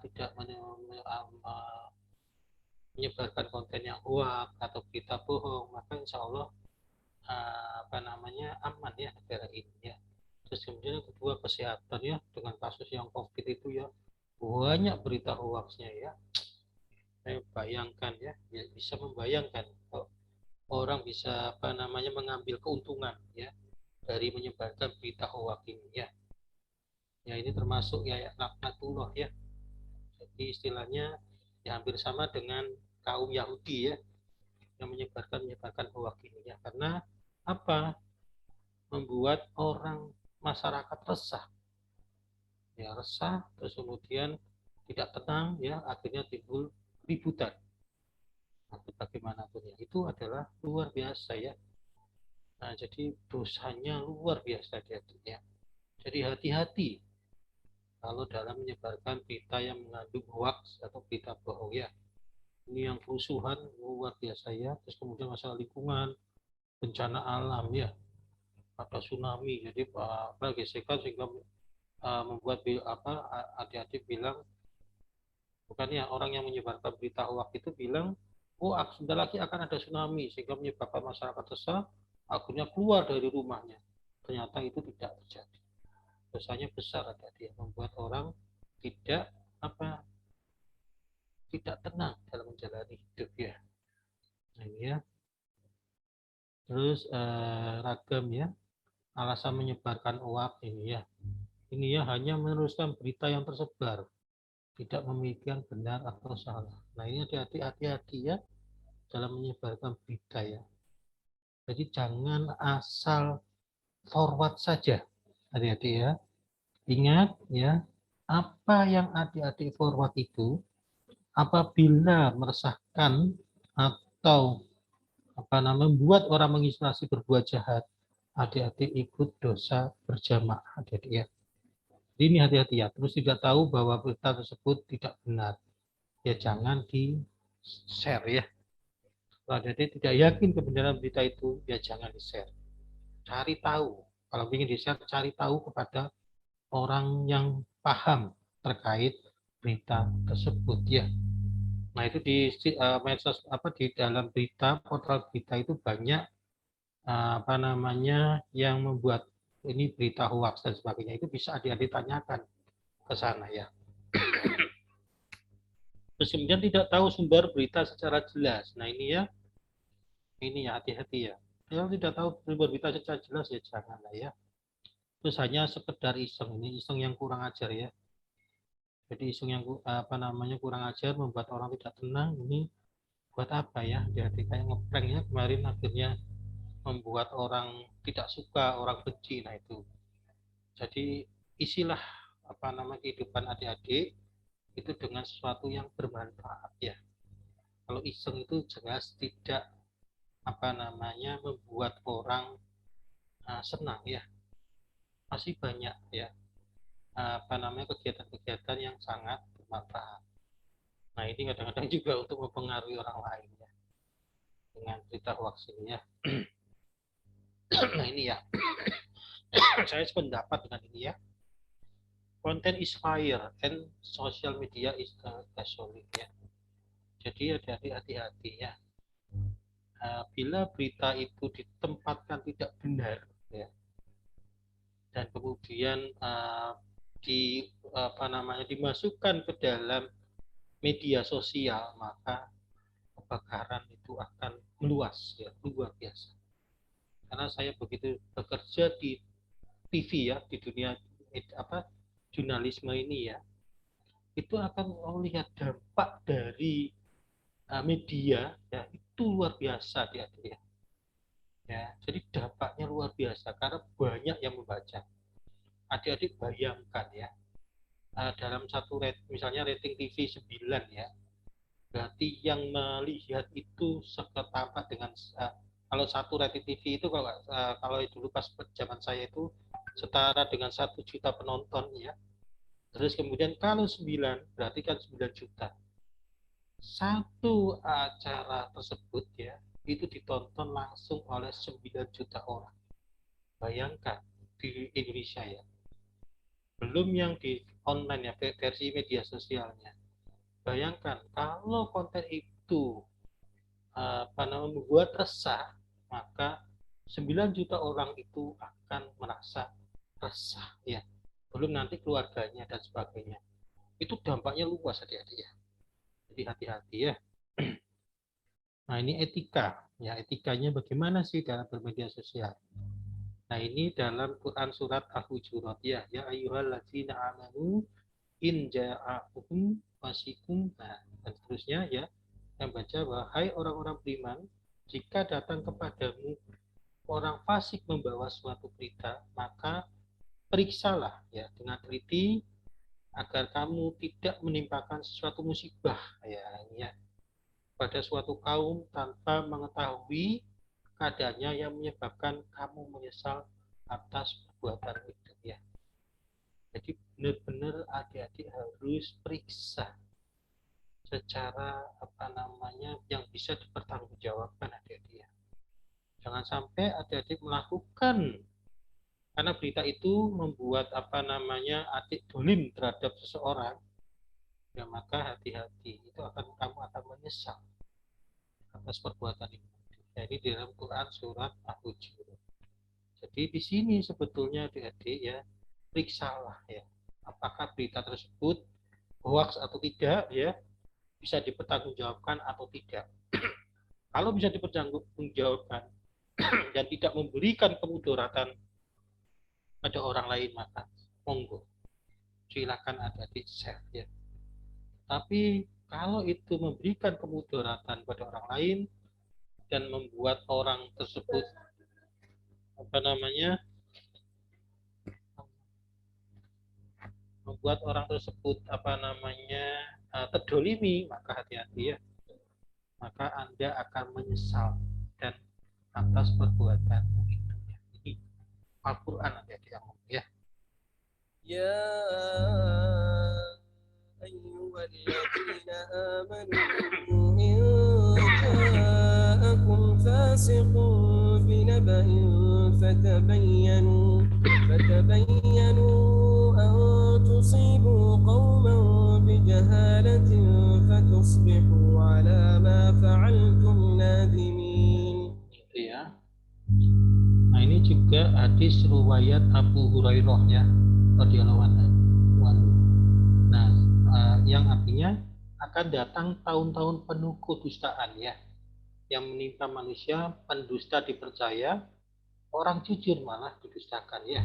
A: tidak menyebarkan konten yang hoax atau berita bohong, maka insya Allah apa namanya aman ya negara ini ya. Terus kemudian yang kedua kesehatan ya, dengan kasus yang COVID itu ya banyak berita hoaxnya ya. Saya bayangkan ya, bisa membayangkan kalau orang bisa apa namanya mengambil keuntungan ya dari menyebarkan berita hoax ini ya. Ya ini termasuk ya laknatullah ya. Jadi istilahnya ya hampir sama dengan kaum Yahudi ya yang menyebarkan hoax ini ya, karena apa, membuat orang masyarakat resah ya, resah terus kemudian tidak tenang ya, akhirnya timbul ributan. Nah, bagaimanapun ya itu adalah luar biasa ya. Nah jadi dosanya luar biasa ya. Jadi hati-hati kalau dalam menyebarkan berita yang mengandung hoax atau berita bohong ya. Ini yang kerusuhan luar biasa ya. Terus kemudian masalah lingkungan, bencana alam ya, ada tsunami. Jadi apa gesekan sehingga membuat adik-adik bilang, bukannya orang yang menyebarkan berita hoax itu bilang, oh sebentar lagi akan ada tsunami sehingga menyebabkan masyarakat resah, akhirnya keluar dari rumahnya. Ternyata itu tidak terjadi. Dosanya besar adik-adik, membuat orang tidak tidak tenang dalam menjalani hidup ya. Nah, ini ya. Terus ragam ya, alasan menyebarkan hoax ini ya. Ini ya hanya meneruskan berita yang tersebar, tidak memikirkan benar atau salah. Nah ini hati-hati ya dalam menyebarkan berita ya. Jadi jangan asal forward saja, adik-adik ya. Ingat ya, apa yang adik-adik forward itu apabila meresahkan atau membuat orang menginspirasi berbuat jahat, adik-adik ikut dosa berjamaah, adik-adik ya. Ini hati-hati ya. Terus tidak tahu bahwa berita tersebut tidak benar, ya jangan di share ya. Kalau adik-adik tidak yakin kebenaran berita itu, ya jangan di share. Cari tahu. Kalau ingin di share, cari tahu kepada orang yang paham terkait berita tersebut ya. Nah itu di medsos di dalam berita, portal berita itu banyak yang membuat ini berita hoax dan sebagainya, itu bisa adik-adik tanyakan ke sana ya. Terus kemudian tidak tahu sumber berita secara jelas. Nah ini ya hati-hati ya. Kalau tidak tahu sumber berita secara jelas ya janganlah ya. Terus hanya sekedar iseng, ini iseng yang kurang ajar ya. Jadi iseng yang kurang ajar membuat orang tidak tenang, ini buat apa ya? Jadi kayak ngeprank ya kemarin, akhirnya membuat orang tidak suka, orang benci. Nah itu. Jadi isilah kehidupan adik-adik itu dengan sesuatu yang bermanfaat ya. Kalau iseng itu jelas tidak membuat orang senang ya. Masih banyak ya kegiatan-kegiatan yang sangat bermanfaat. Nah ini kadang-kadang juga untuk mempengaruhi orang lain ya dengan berita hoax ini ya. Nah ini ya saya sependapat dengan ini ya. Content is fire and social media is gasoline ya. Jadi hati-hati ya. Bila berita itu ditempatkan tidak benar ya, dan kemudian dimasukkan ke dalam media sosial, maka kebakaran itu akan meluas ya, luar biasa. Karena saya begitu bekerja di TV ya, di dunia jurnalisme ini ya, itu akan melihat dampak dari media ya, itu luar biasa dia ya. Ya, jadi dampaknya luar biasa karena banyak yang membaca. Adik-adik bayangkan ya, dalam satu misalnya rating TV 9 ya, berarti yang melihat itu setara dengan kalau satu rating TV itu kalau dulu pas zaman saya itu setara dengan 1 juta penonton ya. Terus kemudian kalau 9 berarti kan 9 juta. Satu acara tersebut ya itu ditonton langsung oleh 9 juta orang. Bayangkan di Indonesia ya. Belum yang di online ya, versi media sosialnya. Bayangkan kalau konten itu membuat resah, maka 9 juta orang itu akan merasa resah ya. Belum nanti keluarganya dan sebagainya. Itu dampaknya luas adik-adik ya. Jadi hati-hati ya. Nah ini etika, ya etikanya bagaimana sih dalam bermedia sosial. Nah ini dalam Quran surat Al-Hujurat ya ayyuhalladzina amanu in ja'akum fasikum, nah dan seterusnya ya, yang baca wahai orang-orang beriman, jika datang kepadamu orang fasik membawa suatu berita, maka periksalah ya dengan teliti agar kamu tidak menimpakan sesuatu musibah ya ini ya pada suatu kaum tanpa mengetahui keadaannya yang menyebabkan kamu menyesal atas perbuatan itu ya. Jadi benar-benar adik-adik harus periksa secara yang bisa dipertanggungjawabkan adik-adik ya. Jangan sampai adik-adik melakukan karena berita itu membuat adik dolim terhadap seseorang, ya maka hati-hati, itu kamu akan menyesal atas perbuatan itu. Jadi di dalam Quran surat Al-Hujurat. Jadi di sini sebetulnya adik-adik ya, periksalah ya, apakah berita tersebut hoax atau tidak ya, bisa dipertanggungjawabkan atau tidak. Kalau bisa dipertanggungjawabkan dan tidak memberikan kemudaratan pada orang lain, maka monggo silakan adik-adik share ya. Tapi kalau itu memberikan kemudaratan pada orang lain dan membuat orang tersebut terdolimi, maka hati-hati ya, maka Anda akan menyesal dan atas perbuatanmu itu ya. Ini Al-Quran adik-adik yang ngomong ya.
B: Ya ayyuhalladzina amanu in ja'akum fasiqun binaba'in fatabayyanu an tusibu qauman bijahalatin fatusbihu ala ma fa'altum nadimin.
A: Itu ya. Nah ini juga hadis riwayat Abu Hurairah ya radhiyallahu anhu. Nah yang artinya akan datang tahun-tahun penuh kedustaan ya, yang menimpa manusia, pendusta dipercaya, orang jujur malah didustakan ya,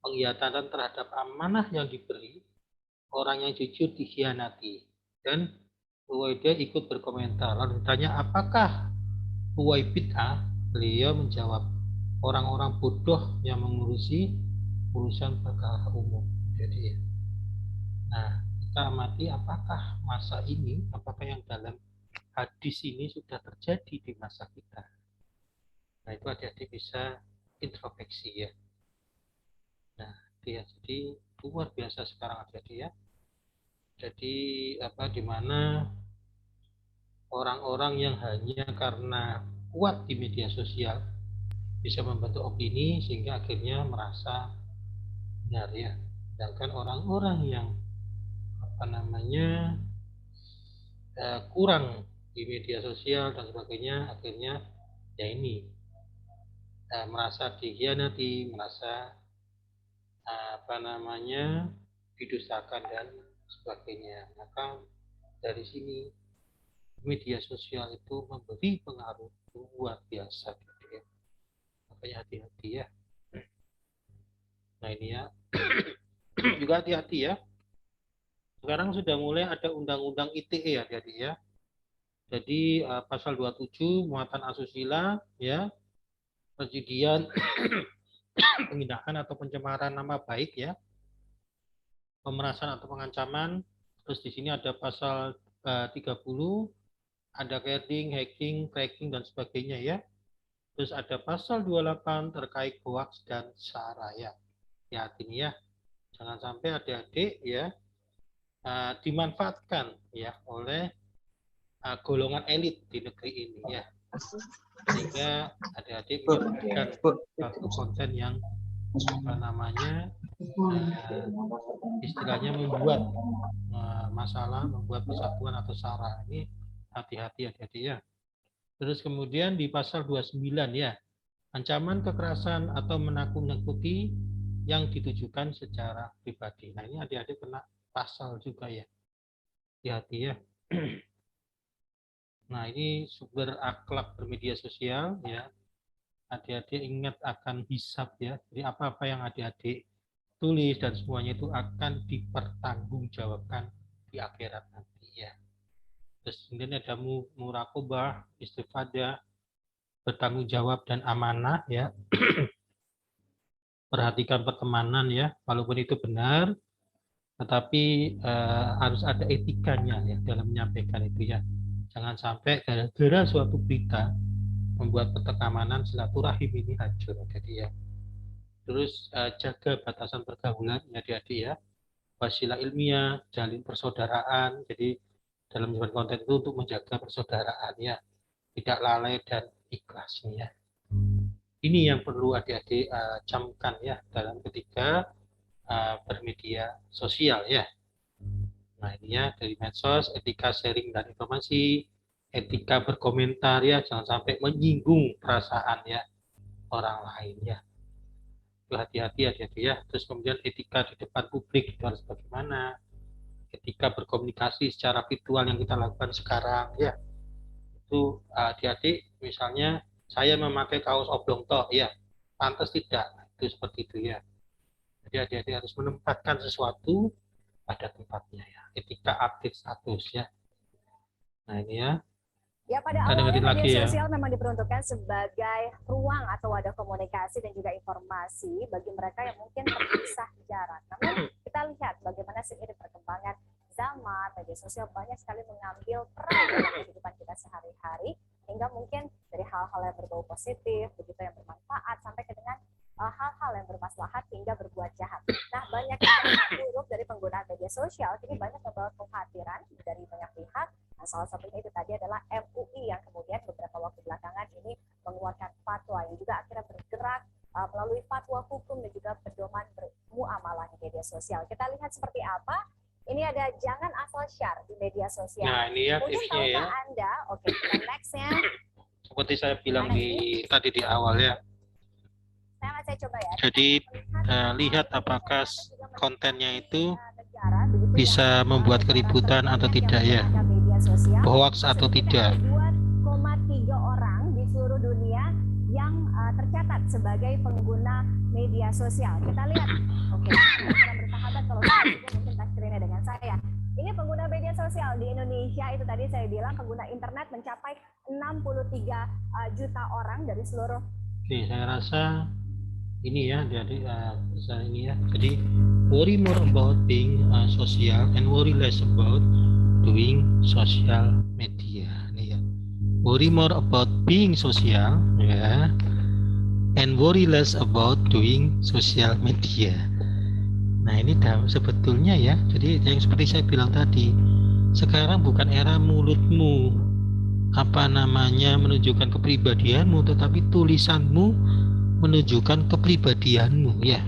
A: pengkhianatan terhadap amanah yang diberi, orang yang jujur dikhianati. Dan Uwaidah ikut berkomentar, lalu ditanya apakah Uwai bid'ah? Beliau menjawab, orang-orang bodoh yang mengurusi urusan perkara umum. Jadi nah kita amati apakah masa ini, apakah yang dalam hadis ini sudah terjadi di masa kita. Nah itu adik-adik bisa introspeksi ya. Nah ya, jadi luar biasa sekarang adik-adik ya. Jadi dimana orang-orang yang hanya karena kuat di media sosial bisa membentuk opini sehingga akhirnya merasa benar ya. Sedangkan orang-orang yang kurang di media sosial dan sebagainya akhirnya ya ini merasa dikhianati, merasa didustakan dan sebagainya. Maka dari sini media sosial itu memberi pengaruh luar biasa gitu ya. Makanya hati-hati ya. Nah ini ya. Juga hati-hati ya. Sekarang sudah mulai ada undang-undang ITE ya, jadi ya. Jadi pasal 27 muatan asusila ya, perjudian, penghinaan atau pencemaran nama baik ya, pemerasan atau pengancaman. Terus di sini ada pasal 30, ada carding, hacking, tracking dan sebagainya ya. Terus ada pasal 28 terkait hoax dan sara ya. Ya ini ya. Jangan sampai adik-adik ya dimanfaatkan ya oleh golongan elit di negeri ini ya, sehingga adik-adik menyampaikan satu konten yang istilahnya membuat masalah, membuat persatuan atau sara. Ini hati-hati adik-adik ya. Terus kemudian di pasal 29 ya, ancaman kekerasan atau menakut-nakuti yang ditujukan secara pribadi. Nah ini adik-adik kena pasal juga ya, hati-hati ya. Nah ini sumber akhlak bermedia sosial ya, adik-adik ingat akan hisab ya, jadi apa-apa yang adik-adik tulis dan semuanya itu akan dipertanggungjawabkan di akhirat nanti ya. Terus kemudian ada muraqabah, istifadah, bertanggung jawab dan amanah ya. Perhatikan pertemanan ya, walaupun itu benar, tetapi harus ada etikanya ya dalam menyampaikan itu ya. Jangan sampai gara-gara suatu berita membuat pertemanan silaturahim ini hancur. Jadi ya. Terus jaga batasan pergaulan ya adik-adik ya. Wasilah ilmiah, jalin persaudaraan. Jadi dalam menyebar konten itu untuk menjaga persaudaraan ya. Tidak lalai dan ikhlas ya. Ini yang perlu adik-adik camkan ya dalam ketika bermedia sosial ya. Nah ini ya dari medsos, etika sharing dan informasi, etika berkomentar ya, jangan sampai menyinggung perasaan ya orang lain ya. Itu hati-hati ya. Terus kemudian etika di depan publik itu harus bagaimana? Etika berkomunikasi secara virtual yang kita lakukan sekarang ya. Itu adik-adik misalnya saya memakai kaos oblong toh ya, pantas tidak? Itu seperti itu ya. Jadi adik-adik harus menempatkan sesuatu pada tempatnya ya. Etika update status ya. Nah ini ya.
D: Ya, pada awalnya media sosial memang diperuntukkan sebagai ruang atau wadah komunikasi dan juga informasi bagi mereka yang mungkin terpisah jarak. Namun kita lihat bagaimana seiring perkembangan zaman, media sosial banyak sekali mengambil peran dalam kehidupan kita sehari-hari, hingga mungkin dari hal-hal yang berbau positif, begitu yang bermanfaat, sampai ke dengan hal-hal yang bermaslahat hingga berbuat jahat. Nah, banyak buruk dari penggunaan media sosial ini banyak membawa kekhawatiran dari banyak pihak. Nah, salah satunya itu tadi adalah MUI yang kemudian beberapa waktu belakangan ini mengeluarkan fatwa yang juga akhirnya bergerak melalui fatwa hukum dan juga pedoman bermuamalah di media sosial. Kita lihat seperti apa. Ini ada jangan asal share di media sosial.
A: Nah, ini ya
D: mungkin
A: tipsnya ya.
D: Anda, oke, kita next-nya.
A: Seperti saya bilang tadi di awal ya.
D: Saya coba ya.
A: Jadi lihat apakah kontennya itu bisa membuat keributan atau tidak ya, hoax atau tidak.
D: 2,3 orang di seluruh dunia yang tercatat sebagai pengguna media sosial. Kita lihat, oke, kita bersahabat kalau mungkin tak screen-nya dengan saya. Ini pengguna media sosial di Indonesia itu tadi saya bilang pengguna internet mencapai 63 juta orang dari seluruh.
A: Oke, saya rasa ini ya, jadi ini ya. Jadi worry more about being social and worry less about doing social media. Ini ya. Worry more about being social ya, and worry less about doing social media. Nah ini sebetulnya ya. Jadi yang seperti saya bilang tadi, sekarang bukan era mulutmu menunjukkan kepribadianmu, tetapi tulisanmu menunjukkan kepribadianmu ya.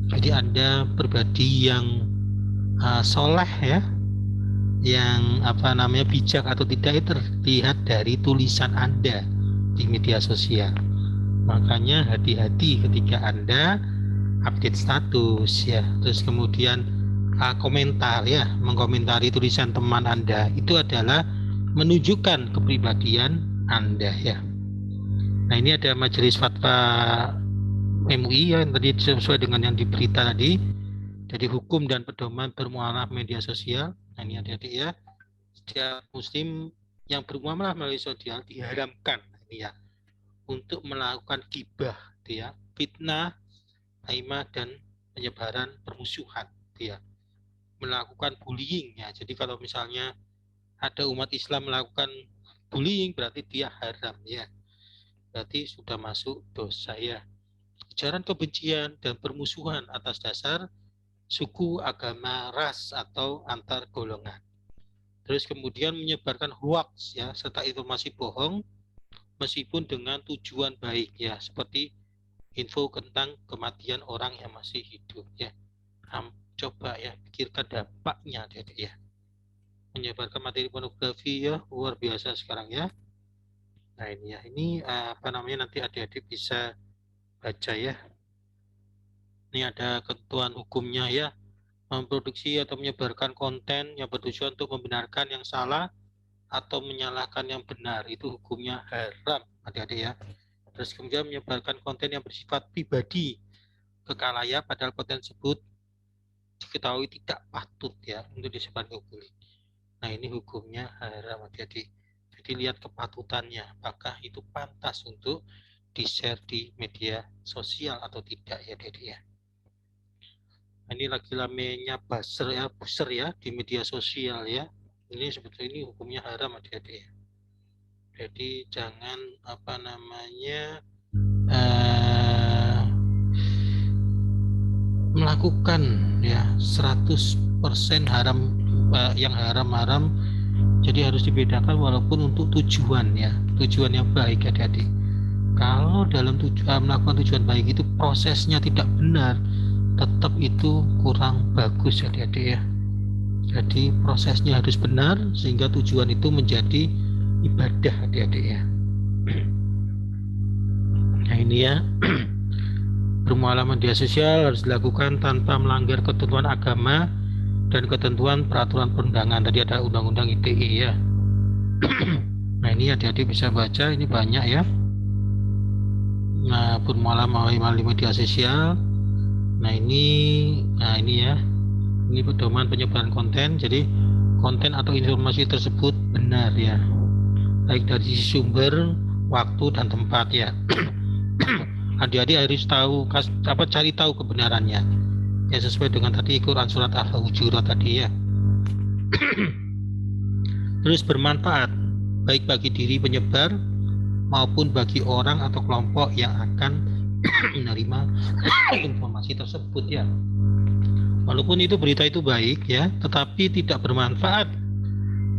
A: Jadi Anda pribadi yang soleh ya, yang bijak atau tidak itu terlihat dari tulisan Anda di media sosial. Makanya hati-hati ketika Anda update status ya, terus kemudian komentar ya, mengkomentari tulisan teman Anda, itu adalah menunjukkan kepribadian Anda ya. Nah, ini ada majelis fatwa MUI yang tadi sesuai dengan yang di berita tadi. Jadi hukum dan pedoman bermuamalah media sosial. Nah, ini adik-adik ya. Setiap muslim yang bermuamalah melalui sosial diharamkan ini ya untuk melakukan gibah, ya, fitnah, aimah dan penyebaran permusuhan, ya. Melakukan bullying ya. Jadi kalau misalnya ada umat Islam melakukan bullying berarti dia haram ya. Berarti sudah masuk dosa ya. Ujaran kebencian dan permusuhan atas dasar suku, agama, ras atau antar golongan. Terus kemudian menyebarkan hoax ya serta informasi bohong meskipun dengan tujuan baik ya, seperti info tentang kematian orang yang masih hidup ya. Coba ya pikirkan dampaknya ya. Menyebarkan materi pornografi ya luar biasa sekarang ya. Nah ini ya, ini apa namanya nanti adik-adik bisa baca ya. Ini ada ketentuan hukumnya ya. Memproduksi atau menyebarkan konten yang bertujuan untuk membenarkan yang salah atau menyalahkan yang benar itu hukumnya haram adik-adik ya. Terus kemudian menyebarkan konten yang bersifat pribadi ke khalayak padahal konten tersebut diketahui tidak patut ya untuk disebarkan ke publik. Nah ini hukumnya haram adik-adik. Jadi lihat kepatutannya, apakah itu pantas untuk di-share di media sosial atau tidak ya adik-adik ya. Nah, ini lagi lamenya buzzer ya di media sosial ya. Ini sebetulnya ini hukumnya haram adik-adik ya. Jadi jangan apa namanya melakukan ya 100% haram yang haram-haram. Jadi harus dibedakan walaupun untuk tujuan ya, tujuan yang baik adik-adik. Kalau dalam melakukan tujuan baik itu prosesnya tidak benar, tetap itu kurang bagus adik-adik ya. Jadi prosesnya harus benar sehingga tujuan itu menjadi ibadah adik-adik ya. Nah ini ya, bermuamalah media sosial harus dilakukan tanpa melanggar ketentuan agama dan ketentuan peraturan perundangan. Tadi ada undang-undang ITE ya. Nah ini adik-adik bisa baca, ini banyak ya. Nah bermuamalah melalui media sosial. Nah ini ya, ini pedoman penyebaran konten. Jadi konten atau informasi tersebut benar ya, baik dari sisi sumber, waktu dan tempat ya. Adik-adik harus tahu cari tahu kebenarannya ya sesuai dengan tadi Quran surat Al-Hujurat tadi ya. Terus bermanfaat baik bagi diri penyebar maupun bagi orang atau kelompok yang akan menerima informasi tersebut ya. Walaupun itu berita itu baik ya, tetapi tidak bermanfaat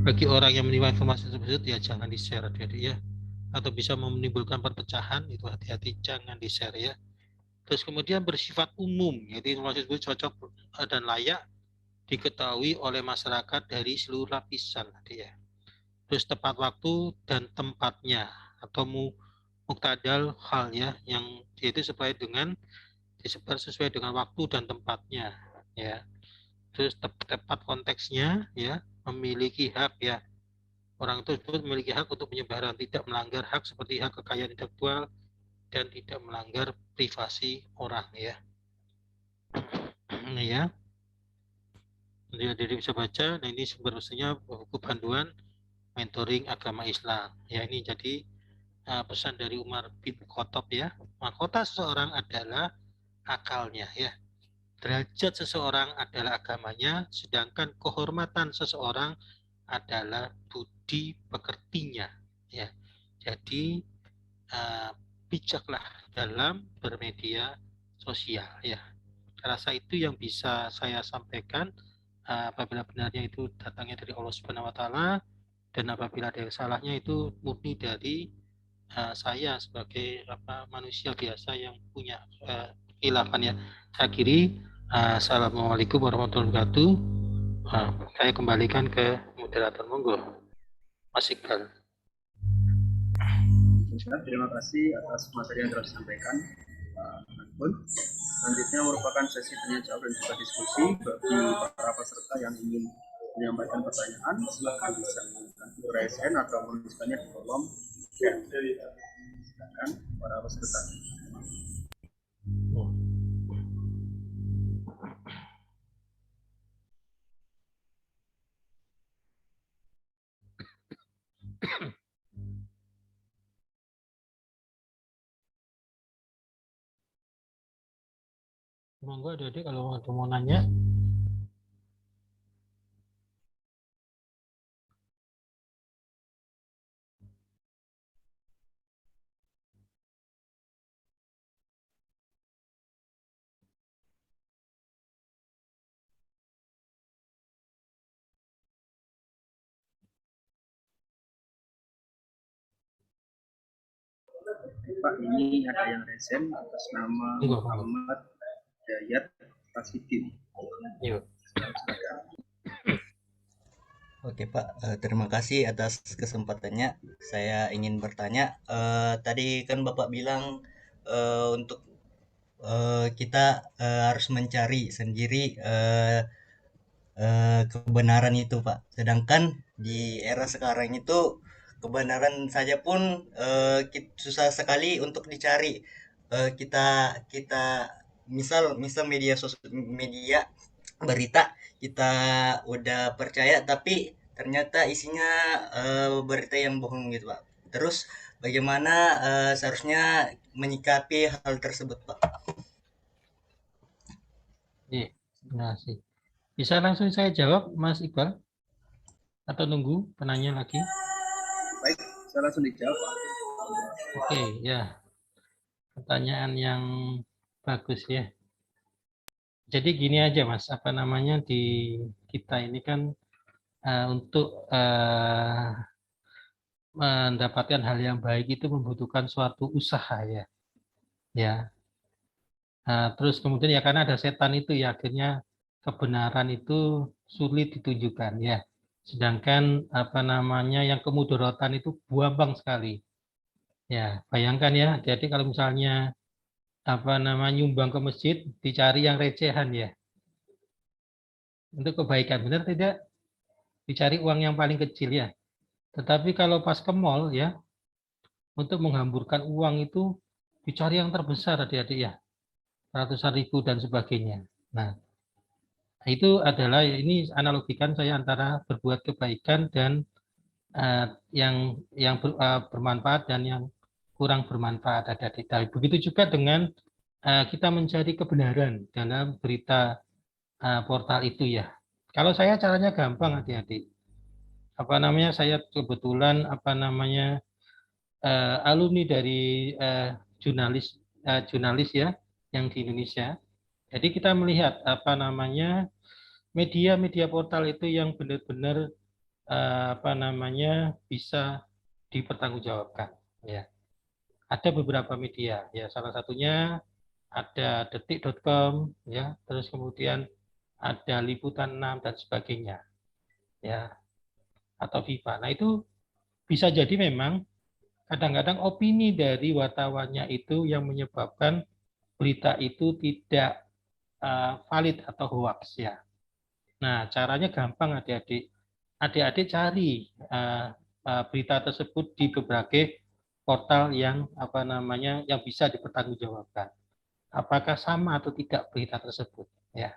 A: bagi orang yang menerima informasi tersebut ya jangan di-share adik-adik ya. Atau bisa menimbulkan perpecahan itu hati-hati jangan di-share ya. Terus kemudian bersifat umum, yaitu informasi tersebut cocok dan layak diketahui oleh masyarakat dari seluruh lapisan ya. Terus tepat waktu dan tempatnya atau muktadal hal ya, yang yaitu sesuai dengan disebar sesuai dengan waktu dan tempatnya ya. Terus tepat konteksnya ya, memiliki hak ya. Orang tersebut memiliki hak untuk penyebaran, tidak melanggar hak seperti hak kekayaan intelektual dan tidak melanggar privasi orang ya. Ini ya. Jadi bisa baca. Nah ini sumber resminya buku panduan mentoring agama Islam. Ya ini jadi pesan dari Umar bin Khattab ya. Mahkota seseorang adalah akalnya ya. Derajat seseorang adalah agamanya, sedangkan kehormatan seseorang adalah budi pekertinya ya. Jadi bijaklah dalam bermedia sosial ya. Rasa itu yang bisa saya sampaikan. Apabila benarnya itu datangnya dari Allah Subhanahu wa taala dan apabila ada salahnya itu murni dari saya sebagai manusia biasa yang punya khilafan ya. Saya akhiri. Assalamualaikum warahmatullahi wabarakatuh. Saya kembalikan ke moderator, monggo Mas Iqbal.
B: Terima kasih atas materi yang telah disampaikan Pak. Selanjutnya merupakan sesi tanya jawab dan juga diskusi bagi para peserta yang ingin menyampaikan pertanyaan, silakan bisa menggunakan raise hand atau menuliskannya di kolom chat. Silakan para peserta.
A: Monggo adik-adik kalau ada mau nanya.
B: Pak, ini ada yang resen atas nama
A: Monggo, monggo.
B: Muhammad Hidayat Rasidin.
A: Yuk.
E: Oke Pak, terima kasih atas kesempatannya. Saya ingin bertanya, tadi kan Bapak bilang untuk kita harus mencari sendiri kebenaran itu Pak. Sedangkan di era sekarang itu kebenaran saja pun susah sekali untuk dicari. Kita misal media berita kita udah percaya tapi ternyata isinya berita yang bohong gitu Pak. Terus bagaimana seharusnya menyikapi hal tersebut Pak?
A: Iya, terima kasih. Bisa langsung saya jawab, Mas Iqbal? Atau nunggu penanya lagi?
B: Baik, saya langsung dijawab Pak.
A: Oke, ya. Pertanyaan yang bagus ya. Jadi gini aja Mas, apa namanya di kita ini kan untuk mendapatkan hal yang baik itu membutuhkan suatu usaha ya. Ya. Terus kemudian ya karena ada setan itu ya akhirnya kebenaran itu sulit ditunjukkan ya. Sedangkan apa namanya yang kemudaratan itu buambang sekali. Ya, bayangkan ya, jadi kalau misalnya apa namanya nyumbang ke masjid dicari yang recehan ya. Untuk kebaikan benar tidak? Dicari uang yang paling kecil ya. Tetapi kalau pas ke mall ya, untuk menghamburkan uang itu dicari yang terbesar adik-adik ya. Ratusan ribu dan sebagainya. Nah, itu adalah ini analogikan saya antara berbuat kebaikan dan yang bermanfaat dan yang kurang bermanfaat adik-adik. Begitu juga dengan kita mencari kebenaran dalam berita portal itu ya. Kalau saya caranya gampang adik-adik. Apa namanya saya kebetulan apa namanya alumni dari jurnalis ya yang di Indonesia. Jadi kita melihat apa namanya media-media portal itu yang benar-benar apa namanya bisa dipertanggungjawabkan ya. Ada beberapa media ya, salah satunya ada detik.com ya, terus kemudian ada liputan 6 dan sebagainya ya, atau Viva. Nah itu bisa jadi memang kadang-kadang opini dari wartawannya itu yang menyebabkan berita itu tidak valid atau hoax ya. Nah caranya gampang adik-adik. Adik-adik cari berita tersebut di berbagai portal yang apa namanya yang bisa dipertanggungjawabkan. Apakah sama atau tidak berita tersebut ya.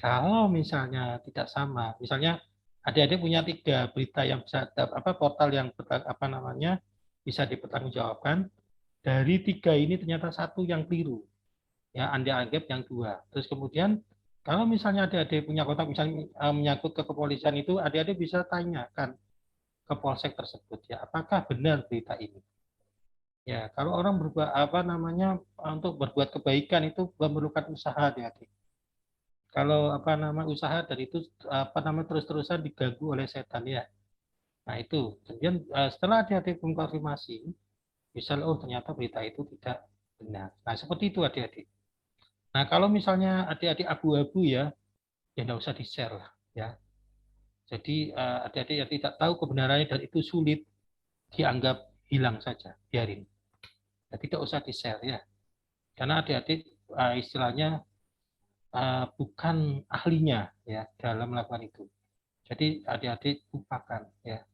A: Kalau misalnya tidak sama, misalnya adik-adik punya 3 berita yang bisa portal yang apa namanya bisa dipertanggungjawabkan, dari 3 ini ternyata 1 yang keliru. Ya, Anda anggap yang 2. Terus kemudian kalau misalnya adik-adik punya kontak misalnya menyangkut ke kepolisian itu, adik-adik bisa tanyakan ke polsek tersebut ya, apakah benar berita ini? Ya, kalau orang berbuat apa namanya untuk berbuat kebaikan itu memerlukan usaha adik-adik. Kalau apa nama usaha dan itu apa nama terus-terusan diganggu oleh setan ya. Nah itu kemudian setelah adik-adik mengkonfirmasi, misal oh ternyata berita itu tidak benar. Nah seperti itu adik-adik. Nah kalau misalnya adik-adik abu-abu ya tidak usah di-share lah ya. Jadi adik-adik yang tidak tahu kebenarannya dan itu sulit dianggap hilang saja, biarin. Ya, tidak usah di-share ya. Karena adik-adik istilahnya bukan ahlinya ya dalam melakukan itu. Jadi adik-adik lupakan ya.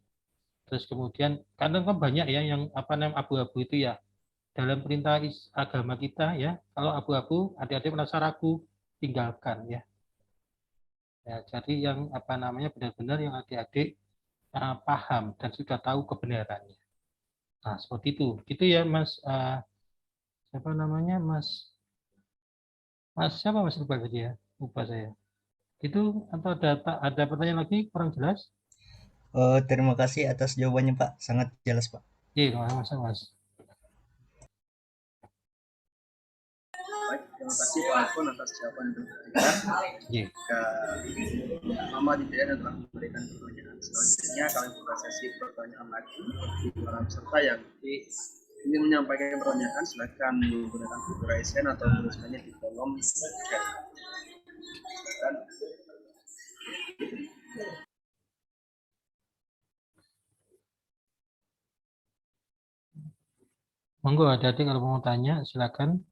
A: Terus kemudian kadang kan banyak ya yang abu-abu itu ya. Dalam perintah agama kita ya, kalau abu-abu adik-adik merasa ragu, tinggalkan ya. Ya, jadi yang benar-benar yang adik-adik paham dan sudah tahu kebenarannya. Nah, seperti itu. Itu ya Mas siapa namanya? Mas siapa Mas lupa tadi ya? Lupa saya. Itu atau ada pertanyaan lagi kurang jelas?
E: Terima kasih atas jawabannya Pak, sangat jelas Pak.
A: Iya, Mas.
B: Baik, terima kasih Pak Alfon atas jawaban yang diberikan.
A: Iya.
B: Jika Mama di daerah telah memberikan pertanyaan, selanjutnya kami buka sesi pertanyaan lagi di para peserta yang ingin menyampaikan pertanyaan, silakan menggunakan fitur raise hand atau menuliskannya di kolom chat. Silakan.
A: Monggo adik-adik kalau mau tanya silakan.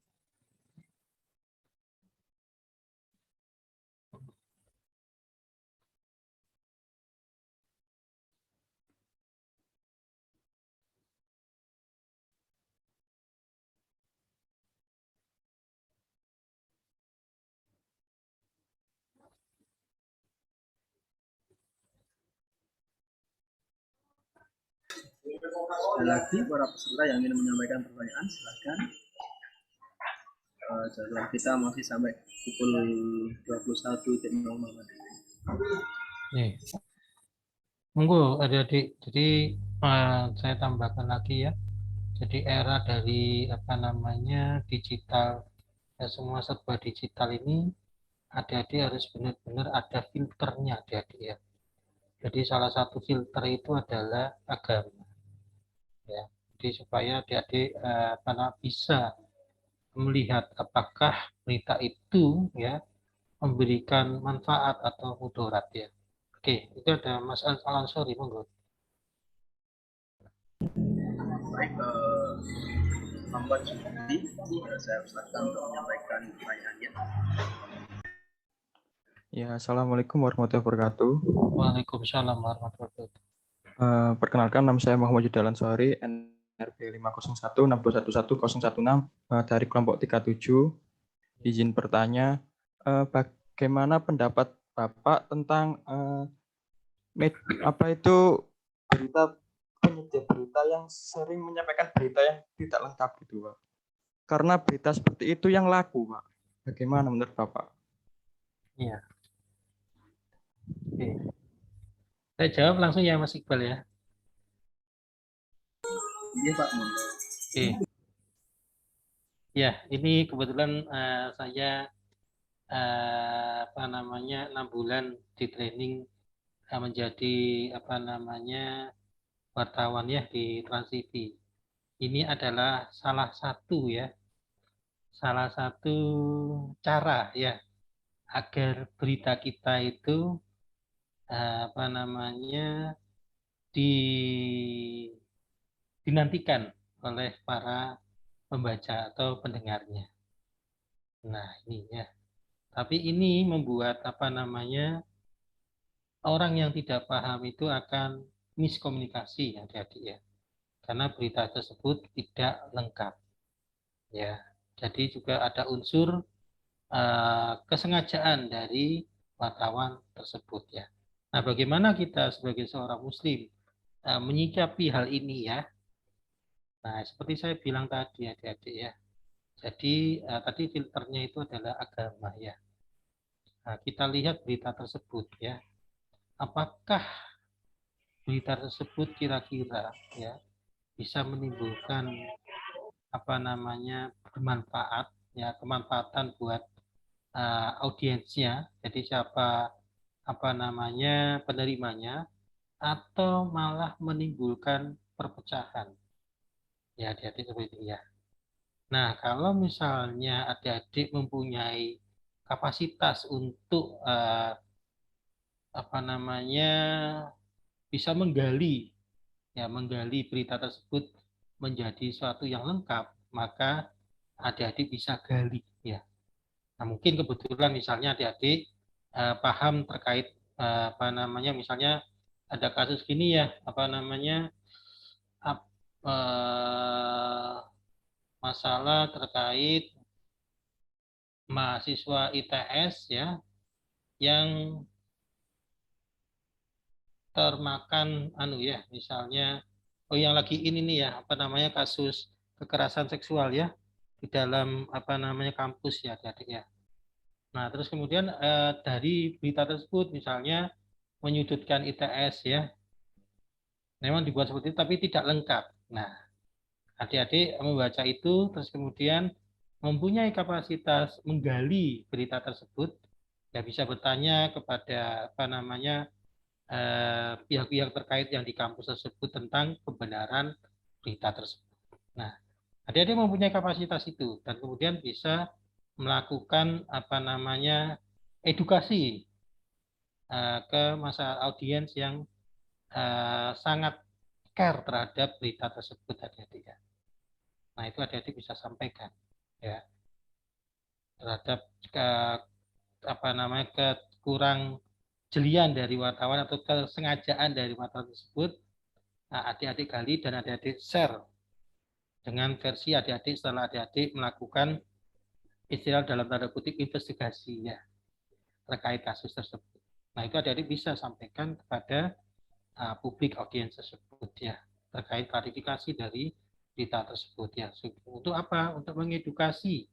B: Sekali lagi para peserta yang ingin menyampaikan pertanyaan, silakan. Jadwal kita masih sampai pukul 21.00.
A: Nih. Monggo adik-adik. Jadi saya tambahkan lagi ya. Jadi era dari digital ya, semua serba digital ini adik-adik harus benar-benar ada filternya adik-adik ya. Jadi salah satu filter itu adalah agama ya. Jadi supaya adik-adik bisa melihat apakah berita itu ya memberikan manfaat atau mudarat ya. Oke, itu ada Mas Al-Ansori, monggo.
B: Baik, Lambat Jumadi, saya silakan untuk menyampaikan pertanyaannya.
F: Ya, Assalamualaikum warahmatullahi wabarakatuh.
A: Waalaikumsalam warahmatullahi wabarakatuh.
F: Perkenalkan, nama saya Muhammad Judalan Ansori, NRP 501-621-016 dari kelompok 37. Izin bertanya, bagaimana pendapat Bapak tentang berita penyedia berita yang sering menyampaikan berita yang tidak lengkap gitu, Pak? Karena berita seperti itu yang laku, Pak. Bagaimana menurut Bapak?
A: Iya. Oke. Saya jawab langsung ya Mas Iqbal ya.
B: Iya Pak.
A: Oke. Ya, ini kebetulan saya 6 bulan di training menjadi wartawan ya di Trans TV. Ini adalah salah satu cara ya agar berita kita itu dinantikan oleh para pembaca atau pendengarnya. Nah, ini ya. Tapi ini membuat orang yang tidak paham itu akan miskomunikasi adik-adik ya. Karena berita tersebut tidak lengkap. Ya. Jadi juga ada unsur kesengajaan dari wartawan tersebut ya. Nah, bagaimana kita sebagai seorang muslim menyikapi hal ini ya? Nah, seperti saya bilang tadi adik-adik ya. Jadi tadi filternya itu adalah agama ya. Nah, kita lihat berita tersebut ya. Apakah berita tersebut kira-kira ya bisa menimbulkan bermanfaat ya, kemanfaatan buat audiensnya. Jadi siapa penerimanya atau malah menimbulkan perpecahan. Ya, adik-adik seperti itu ya. Nah, kalau misalnya adik-adik mempunyai kapasitas untuk bisa menggali berita tersebut menjadi suatu yang lengkap, maka adik-adik bisa gali ya. Nah, mungkin kebetulan misalnya adik-adik paham terkait apa namanya, misalnya ada kasus gini ya, apa namanya, masalah terkait mahasiswa ITS ya yang termakan misalnya, yang lagi ini nih ya, apa namanya, kasus kekerasan seksual ya di dalam apa namanya kampus ya adik-adik ya. Nah, terus kemudian dari berita tersebut misalnya menyudutkan ITS ya, memang dibuat seperti itu tapi tidak lengkap. Nah, adik-adik membaca itu terus kemudian mempunyai kapasitas menggali berita tersebut, ya bisa bertanya kepada apa namanya pihak-pihak terkait yang di kampus tersebut tentang kebenaran berita tersebut. Nah, adik-adik mempunyai kapasitas itu dan kemudian bisa melakukan apa namanya edukasi ke masa audiens yang sangat care terhadap berita tersebut adik-adik ya. Nah, itu adik-adik bisa sampaikan ya terhadap apa namanya kekurang jelian dari wartawan atau kesengajaan dari wartawan tersebut. Nah, adik-adik gali dan adik-adik share dengan versi adik-adik setelah adik-adik melakukan istilah dalam tanda kutip investigasi ya terkait kasus tersebut. Nah, itu adik-adik bisa sampaikan kepada publik audiens tersebut ya terkait klarifikasi dari berita tersebut ya. Untuk apa? Untuk mengedukasi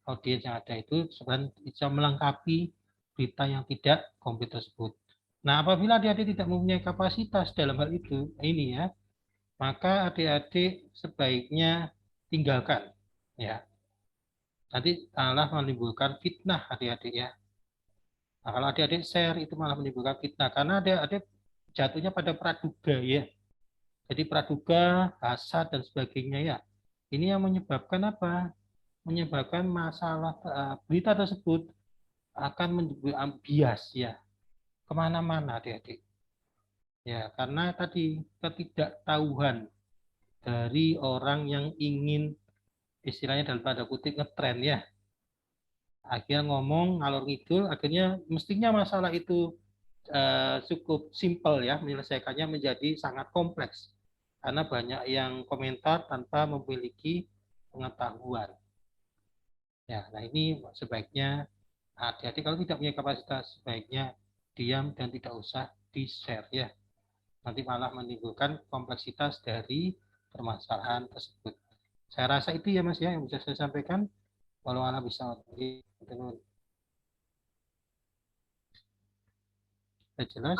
A: audiens yang ada itu supaya bisa melengkapi berita yang tidak komplit tersebut. Nah, apabila adik-adik tidak mempunyai kapasitas dalam hal itu, ini ya, maka adik-adik sebaiknya tinggalkan ya. Nanti malah menimbulkan fitnah adik-adik ya. Nah, kalau adik-adik share itu malah menimbulkan fitnah karena adik-adik jatuhnya pada praduga ya. Jadi praduga, hasad dan sebagainya ya. Ini yang menyebabkan apa? Menyebabkan masalah berita tersebut akan menjadi bias ya kemana-mana adik-adik. Ya, karena tadi ketidaktahuan dari orang yang ingin istilahnya dalam tanda kutip ngetren ya. Akhirnya ngomong ngalor ngidul, akhirnya mestinya masalah itu cukup simpel ya, menyelesaikannya menjadi sangat kompleks. Karena banyak yang komentar tanpa memiliki pengetahuan. Ya, nah ini sebaiknya adik-adik kalau tidak punya kapasitas, sebaiknya diam dan tidak usah di-share ya. Nanti malah menimbulkan kompleksitas dari permasalahan tersebut. Saya rasa itu ya Mas ya yang bisa saya sampaikan. Walau anak bisa sudah jelas.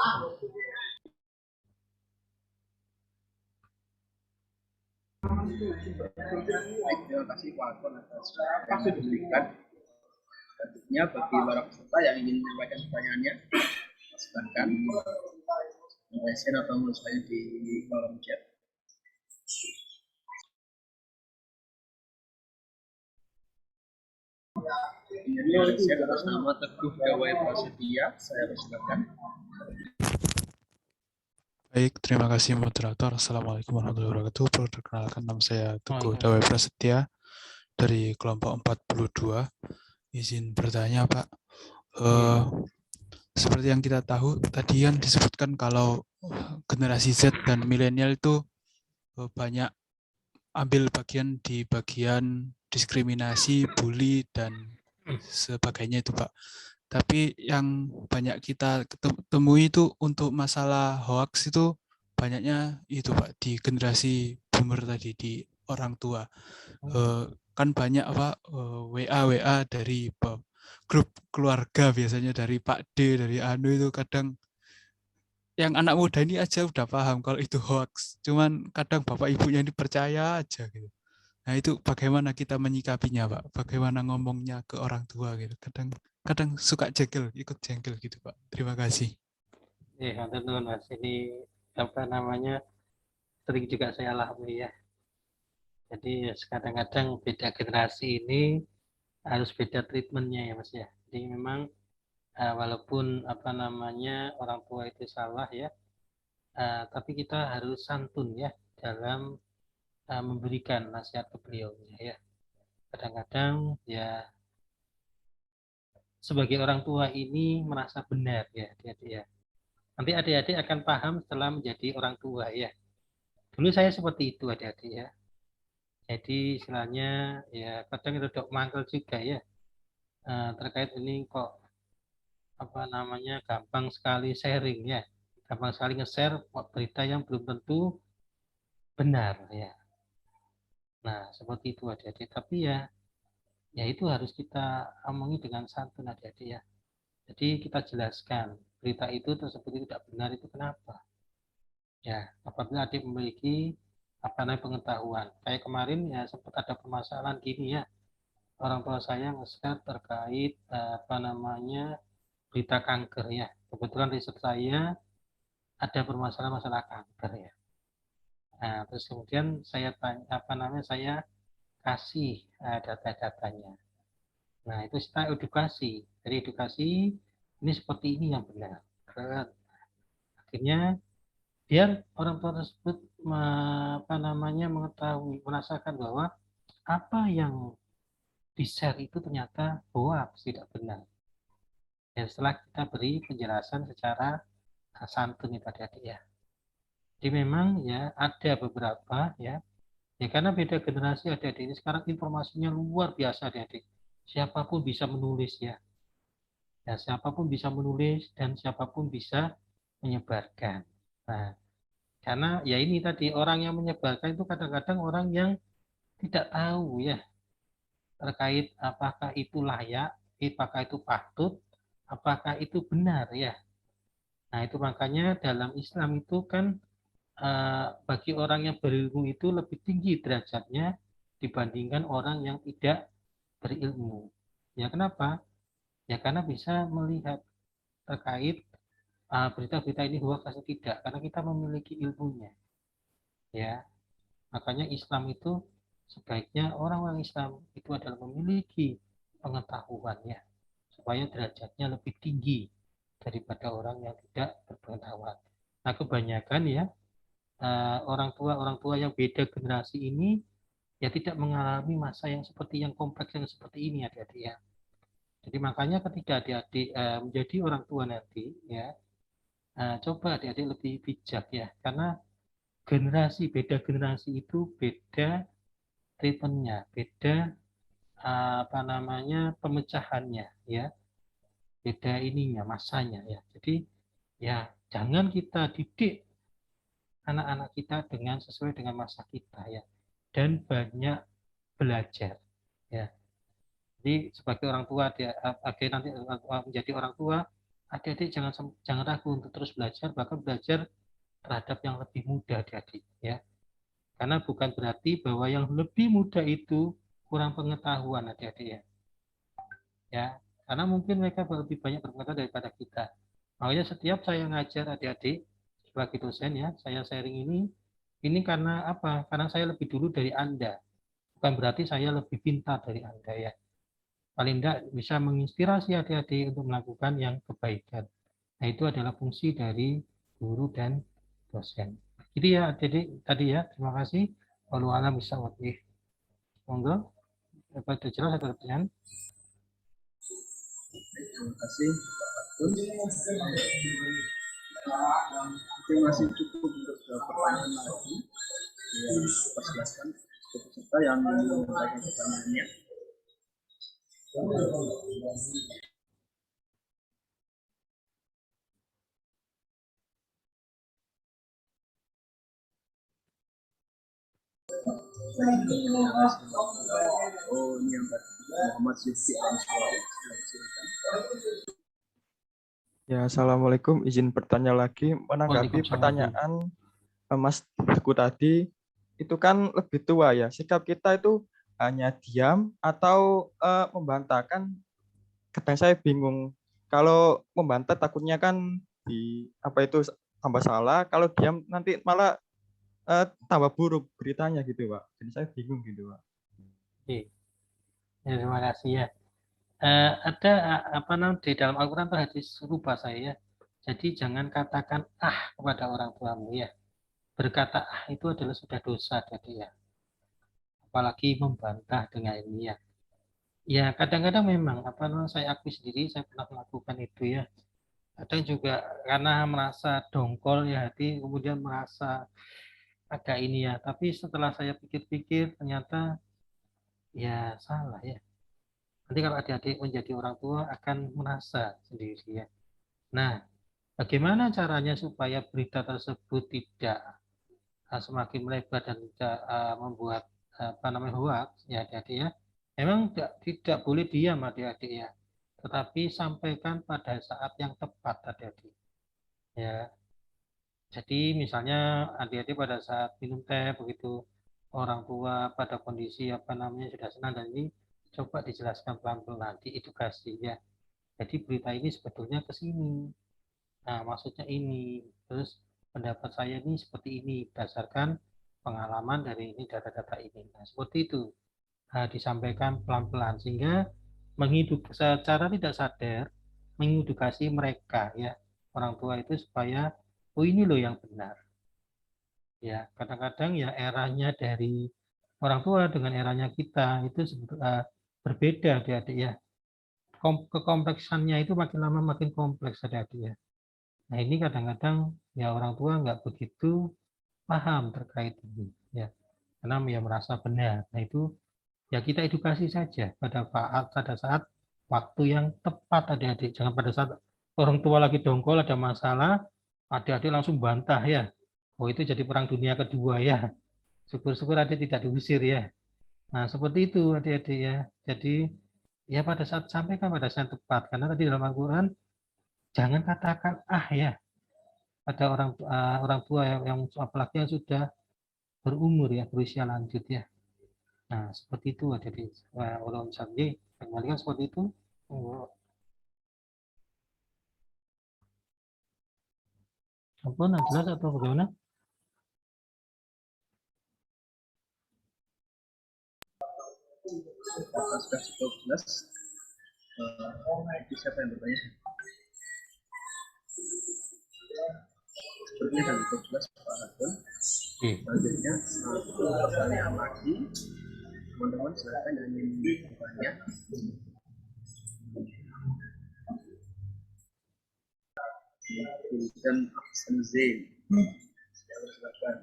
B: Baik, terima kasih Pak Anton atas yang diberikan. Tentunya bagi para peserta yang ingin menyampaikan pertanyaannya, silakan menuliskan atau menuliskannya di kolom chat. Saya atas nama Teguh Dawai Prasetya, saya persilakan.
G: Baik, terima kasih moderator. Assalamualaikum warahmatullahi wabarakatuh. Perkenalkan, nama saya Teguh Dawai Prasetya dari kelompok 42. Izin bertanya, Pak. Seperti yang kita tahu, tadi kan disebutkan kalau generasi Z dan milenial itu banyak ambil bagian di bagian diskriminasi, bully, dan sebagainya itu, Pak. Tapi yang banyak kita temui itu untuk masalah hoax itu banyaknya itu Pak di generasi boomer tadi, di orang tua. Kan banyak WA dari grup keluarga, biasanya dari Pak D, dari Anu, itu kadang yang anak muda ini aja udah paham kalau itu hoax. Cuman kadang bapak ibunya ini percaya aja gitu. Nah, itu bagaimana kita menyikapinya, Pak? Bagaimana ngomongnya ke orang tua gitu. Kadang suka ikut jengkel gitu, Pak. Terima kasih.
A: Teman Mas, ini apa namanya sering juga saya alami ya. Jadi kadang-kadang beda generasi ini harus beda treatmentnya ya Mas ya. Jadi memang walaupun apa namanya orang tua itu salah ya, tapi kita harus santun ya dalam memberikan nasihat ke beliaunya ya. Kadang-kadang ya sebagai orang tua ini merasa benar ya dia. Nanti adik-adik akan paham setelah menjadi orang tua ya. Dulu saya seperti itu adik-adik ya. Jadi istilahnya ya kadang itu dok mangkel juga ya. Terkait ini kok apa namanya gampang sekali sharing ya. Gampang sekali nge-share berita yang belum tentu benar ya. Nah, seperti itu adik-adik. Tapi ya itu harus kita omongi dengan santun adik-adik ya. Jadi kita jelaskan berita itu tersebut tidak benar itu kenapa. Ya, apabila adik memiliki apa namanya pengetahuan. Kayak kemarin ya sempat ada permasalahan gini ya. Orang tua saya nge-share terkait apa namanya berita kanker ya. Kebetulan riset saya ada permasalahan masalah kanker ya. Nah, terus kemudian saya tanya apa namanya saya kasih data-datanya. Nah, itu kita edukasi. Jadi edukasi ini seperti ini yang benar. Akhirnya biar orang tua tersebut apa namanya mengetahui, merasakan bahwa apa yang di-share itu ternyata hoax, tidak benar. Dan setelah kita beri penjelasan secara santun itu adik-adik ya. Jadi memang ya ada beberapa ya karena beda generasi adik-adik ini sekarang informasinya luar biasa adik-adik. Siapapun bisa menulis ya. Ya, siapapun bisa menulis dan siapapun bisa menyebarkan. Nah, karena ya ini tadi orang yang menyebarkan itu kadang-kadang orang yang tidak tahu ya terkait apakah itu layak, apakah itu patut, apakah itu benar ya. Nah, itu makanya dalam Islam itu kan bagi orang yang berilmu itu lebih tinggi derajatnya dibandingkan orang yang tidak berilmu. Ya kenapa? Ya karena bisa melihat terkait berita-berita ini hoax atau tidak karena kita memiliki ilmunya ya makanya Islam itu sebaiknya orang-orang Islam itu adalah memiliki pengetahuannya supaya derajatnya lebih tinggi daripada orang yang tidak berpengetahuan. Nah kebanyakan ya orang tua yang beda generasi ini ya tidak mengalami masa yang seperti yang kompleks yang seperti ini adik-adik ya. Jadi makanya ketika adik-adik menjadi orang tua nanti ya coba adik-adik lebih bijak ya karena beda generasi itu beda treatmentnya beda apa namanya pemecahannya ya beda ininya masanya ya jadi ya jangan kita didik anak-anak kita dengan sesuai dengan masa kita ya dan banyak belajar ya jadi sebagai orang tua agar nanti menjadi orang tua adik-adik jangan ragu untuk terus belajar bahkan belajar terhadap yang lebih muda adik-adik ya. Karena bukan berarti bahwa yang lebih muda itu kurang pengetahuan adik-adik ya. Ya, karena mungkin mereka lebih banyak berpengetahuan daripada kita. Makanya setiap saya ngajar adik-adik sebagai dosen ya, saya sharing ini karena apa? Karena saya lebih dulu dari Anda. Bukan berarti saya lebih pintar dari Anda ya. Paling tidak bisa menginspirasi adik-adik untuk melakukan yang kebaikan. Nah, itu adalah fungsi dari guru dan dosen. Jadi ya, jadi tadi ya, terima kasih. Wallahu a'lam bishawab. Monggo, dapat jelas atau pertanyaan?
B: Terima kasih Pak Fatul. Mungkin masih cukup untuk pertanyaan lagi. Ya, persilakan peserta yang ingin menyampaikan pertanyaannya. Oh, ini yang Muhammad Syufri Ansari.
F: Ya, Assalamualaikum. Izin bertanya lagi, menanggapi pertanyaan Mas Teguh tadi, itu kan lebih tua ya. Sikap kita itu hanya diam atau membantah kan? Kadang saya bingung. Kalau membantah takutnya kan tambah salah. Kalau diam nanti malah tambah buruk beritanya gitu, Pak. Jadi saya bingung gitu, Pak.
A: Oke. Ya, terima kasih ya. Ada apa namanya di dalam Al-Quran itu hadis serupa saya. Jadi jangan katakan kepada orang tuamu ya. Berkata itu adalah sudah dosa jadi ya. Apalagi membantah dengan ini ya. Ya kadang-kadang memang apa namanya saya akui sendiri saya pernah melakukan itu ya. Kadang juga karena merasa dongkol ya hati, kemudian merasa agak ini ya. Tapi setelah saya pikir-pikir ternyata ya salah ya. Nanti kalau adik-adik menjadi orang tua akan merasa sendiri ya. Nah, bagaimana caranya supaya berita tersebut tidak semakin melebar dan tidak membuat apa namanya hoax ya adik-adik ya. Memang tidak boleh diam adik-adik ya. Tetapi sampaikan pada saat yang tepat adik-adik. Ya, jadi misalnya adik-adik pada saat minum teh begitu orang tua pada kondisi apa namanya sudah senang dan ini coba dijelaskan pelan-pelan, diedukasi ya. Jadi berita ini sebetulnya ke sini. Nah, maksudnya ini. Terus pendapat saya ini seperti ini berdasarkan pengalaman dari ini data-data ini. Nah, seperti itu. Disampaikan pelan-pelan sehingga secara tidak sadar mengedukasi mereka ya orang tua itu supaya oh ini loh yang benar ya. Kadang-kadang ya eranya dari orang tua dengan eranya kita itu berbeda adik-adik ya. Kekompleksannya itu makin lama makin kompleks adik-adik ya. Nah ini kadang-kadang ya orang tua nggak begitu paham terkait ini ya karena ya merasa benar. Nah itu ya kita edukasi saja pada saat waktu yang tepat adik-adik. Jangan pada saat orang tua lagi dongkol ada masalah, adik-adik langsung bantah ya. Oh itu jadi perang dunia kedua ya. Syukur-syukur adik tidak diusir ya. Nah seperti itu adik-adik ya. Jadi ya pada saat sampaikan pada saat tepat. Karena tadi dalam Al-Quran jangan katakan ya pada orang tua yang apalagi yang sudah berumur ya berusia lanjut ya. Nah, seperti itu jadi ulun sabdi kembalikan seperti itu. Apa jelas atau bagaimana?
B: Sudah cukup jelas. Itu siapa yang bertanya? Sepertinya sudah cukup jelas Pak Hatun. Selanjutnya pertanyaan lagi. Teman-teman silakan yang ingin bertanya. Dan Ahsan Zain. Silakan.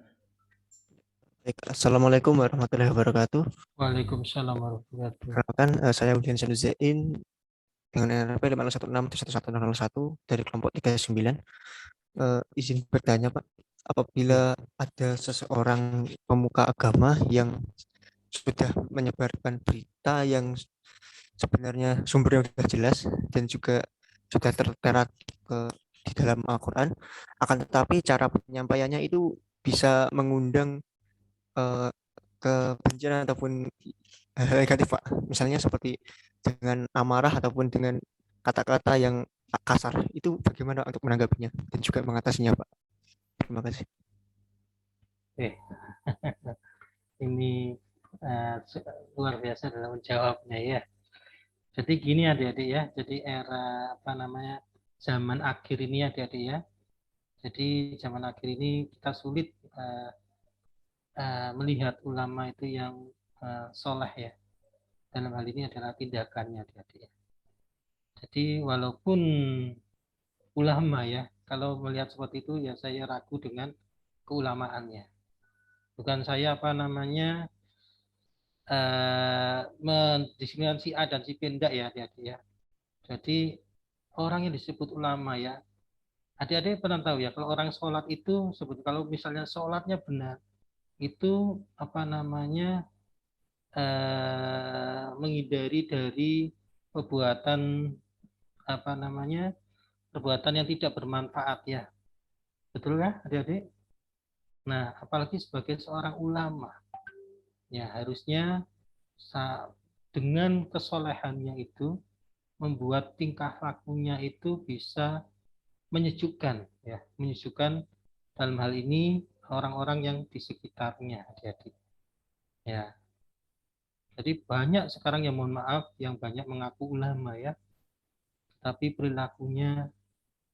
C: Assalamualaikum warahmatullahi wabarakatuh.
A: Waalaikumsalam warahmatullahi wabarakatuh.
C: Perkenalkan, saya Ujian Zain dengan NRP 5167101 dari kelompok 39. Izin bertanya Pak, apabila ada seseorang pemuka agama yang sudah menyebarkan berita yang sebenarnya sumbernya sudah jelas dan juga sudah tertera di dalam Al-Quran, akan tetapi cara penyampaiannya itu bisa mengundang kebencian ataupun hal negatif Pak, misalnya seperti dengan amarah ataupun dengan kata-kata yang kasar, itu bagaimana untuk menanggapinya dan juga mengatasinya Pak? Terima kasih.
A: Ini luar biasa dalam menjawabnya ya. Jadi gini adik-adik ya, jadi era apa namanya zaman akhir ini adik-adik ya. Jadi zaman akhir ini kita sulit melihat ulama itu yang soleh ya. Dalam hal ini adalah tindakannya adik-adik ya. Jadi walaupun ulama ya, kalau melihat seperti itu ya saya ragu dengan keulamaannya. Bukan saya apa namanya mendiskriminasi si A dan si B enggak ya adik-adik ya. Jadi orang yang disebut ulama ya, adik-adik pernah tahu ya kalau orang sholat itu sebut kalau misalnya sholatnya benar itu apa namanya menghindari dari perbuatan apa namanya perbuatan yang tidak bermanfaat ya, betul ya adik-adik? Nah apalagi sebagai seorang ulama ya harusnya dengan kesolehannya itu membuat tingkah lakunya itu bisa menyejukkan ya, menyejukkan dalam hal ini orang-orang yang di sekitarnya adik-adik ya. Jadi banyak sekarang yang mohon maaf yang banyak mengaku ulama ya, tapi perilakunya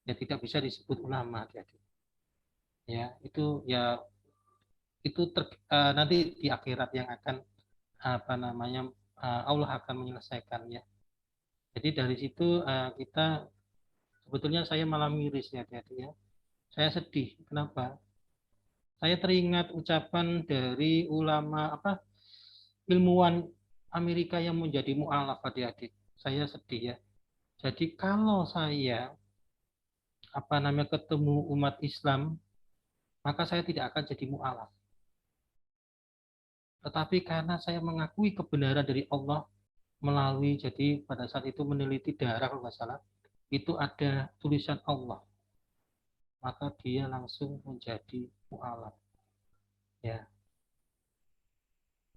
A: ya tidak bisa disebut ulama adik-adik ya. Itu ya itu nanti di akhirat yang akan apa namanya Allah akan menyelesaikannya. Jadi dari situ kita Sebetulnya saya malah miris ya, adik-adik ya. Saya sedih. Kenapa? Saya teringat ucapan dari ulama ilmuwan Amerika yang menjadi mu'alaf, adik-adik. Saya sedih ya. Jadi kalau saya ketemu umat Islam, maka saya tidak akan jadi mu'alaf. Tetapi karena saya mengakui kebenaran dari Allah melalui, jadi pada saat itu meneliti darah kalau nggak salah, itu ada tulisan Allah, maka dia langsung menjadi mu'alaf. Ya,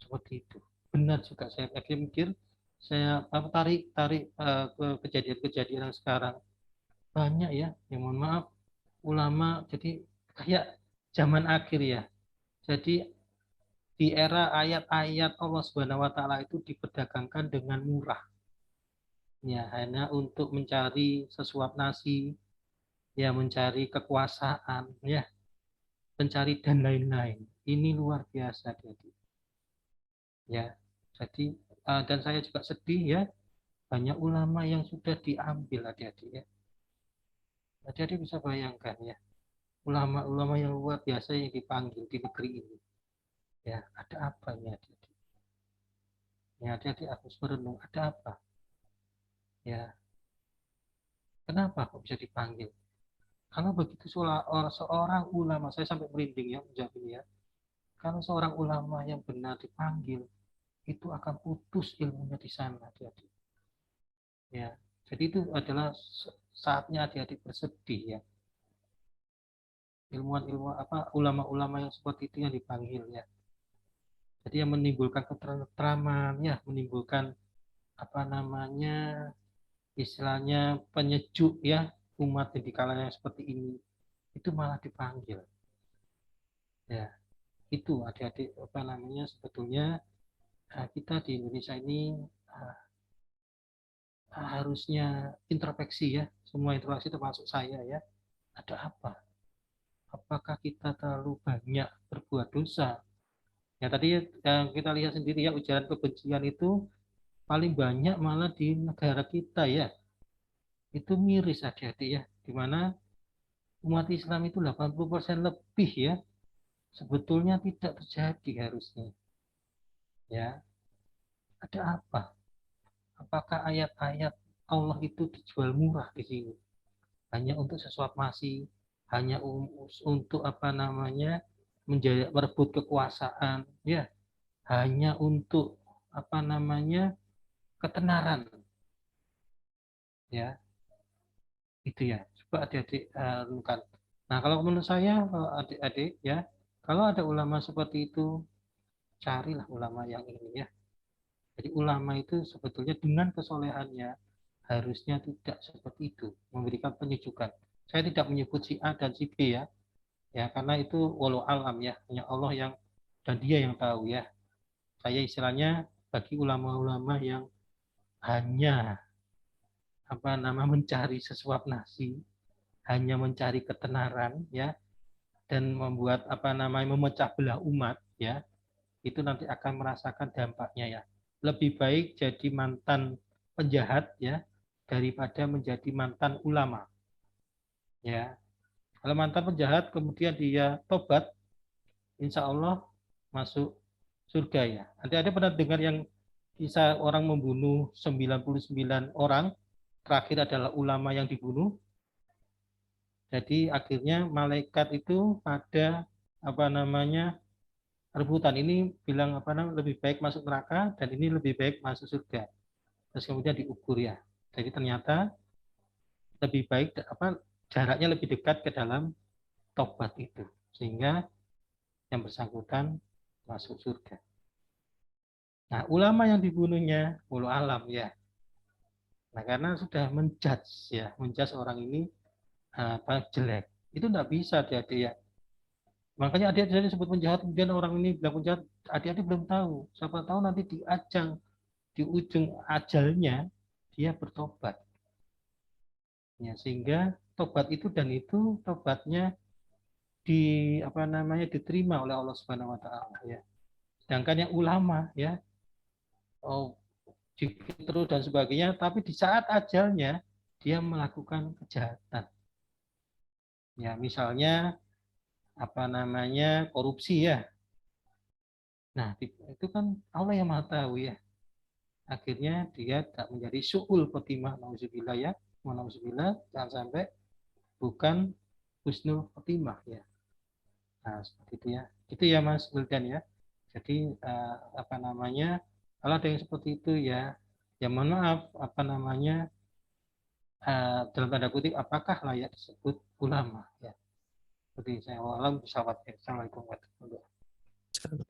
A: seperti itu. Benar juga, saya mikir, saya tarik ke kejadian-kejadian yang sekarang. Banyak ya, yang mohon maaf, ulama jadi kayak zaman akhir ya. Jadi di era ayat-ayat Allah Subhanahu wa taala itu diperdagangkan dengan murah. Ya, hanya untuk mencari sesuap nasi, ya mencari kekuasaan, ya, mencari dan lain-lain. Ini luar biasa jadi. Ya, jadi dan saya juga sedih ya, banyak ulama yang sudah diambil adik-adik ya. Jadi bisa bayangkan ya, ulama-ulama yang luar biasa yang dipanggil di negeri ini. Ya, ada apa ini adik-adik? Ya, adik-adik harus merenung, ada apa? Ya, kenapa kok bisa dipanggil? Kalau begitu seorang ulama, saya sampai merinding ya menjawab ini ya. Kalau seorang ulama yang benar dipanggil, itu akan putus ilmunya di sana, adik-adik. Ya, jadi itu adalah saatnya adik-adik bersedih ya. Ulama-ulama yang seperti itu yang dipanggil ya. Jadi yang menimbulkan ketentraman ya, menimbulkan istilahnya penyejuk ya umat di kala yang seperti ini, itu malah dipanggil. Ya, itu adik-adik sebetulnya kita di Indonesia ini harusnya introspeksi ya, semua introspeksi termasuk saya ya. Ada apa? Apakah kita terlalu banyak berbuat dosa? Ya tadi kita lihat sendiri ya, ujaran kebencian itu paling banyak malah di negara kita ya. Itu miris adik-adik ya, di mana umat Islam itu 80% lebih ya, sebetulnya tidak terjadi harusnya. Ya, ada apa? Apakah ayat-ayat Allah itu dijual murah di sini? Hanya untuk sesuap nasi, hanya untuk merebut kekuasaan, ya, hanya untuk ketenaran, ya, itu ya. Coba adik-adik renungkan. Nah, kalau menurut saya, adik-adik ya, kalau ada ulama seperti itu, carilah ulama yang ini ya. Jadi ulama itu sebetulnya dengan kesolehannya harusnya tidak seperti itu, memberikan penyejukan. Saya tidak menyebut si A dan si B ya, karena itu walau alam ya, hanya Allah yang dan dia yang tahu ya. Saya istilahnya bagi ulama-ulama yang hanya mencari sesuap nasi, hanya mencari ketenaran ya, dan membuat memecah belah umat ya, itu nanti akan merasakan dampaknya ya. Lebih baik jadi mantan penjahat ya daripada menjadi mantan ulama. Ya. Kalau mantan penjahat kemudian dia tobat, insya Allah masuk surga ya. Ada pernah dengar yang kisah orang membunuh 99 orang, terakhir adalah ulama yang dibunuh. Jadi akhirnya malaikat itu pada rebutan, ini bilang lebih baik masuk neraka dan ini lebih baik masuk surga. Terus kemudian diukur ya. Jadi ternyata lebih baik jaraknya lebih dekat ke dalam tobat itu, sehingga yang bersangkutan masuk surga. Nah, ulama yang dibunuhnya ulu alam ya. Nah, karena sudah menjudge orang ini jelek. Itu tidak bisa adik-adik ya. Makanya adik-adik disebut penjahat, kemudian orang ini bilang penjahat, adik-adik belum tahu. Siapa tahu nanti di ujung ajalnya dia bertobat. Ya, sehingga tobat itu tobatnya diterima oleh Allah Subhanahu wa taala ya. Sedangkan yang ulama ya, terus dan sebagainya, tapi di saat ajalnya dia melakukan kejahatan. Ya, misalnya korupsi ya. Nah, itu kan Allah yang Maha tahu ya. Akhirnya dia tak menjadi su'ul khotimah, nauzubillah ya. Nauzubillah, jangan sampai bukan husnul khotimah ya. Nah, seperti itu ya. Itu ya Mas Wildan ya. Jadi kalau ada yang seperti itu ya mohon maaf dalam tanda kutip apakah layak disebut ulama ya. Seperti saya alam pesawat. Assalamualaikum warahmatullahi wabarakatuh.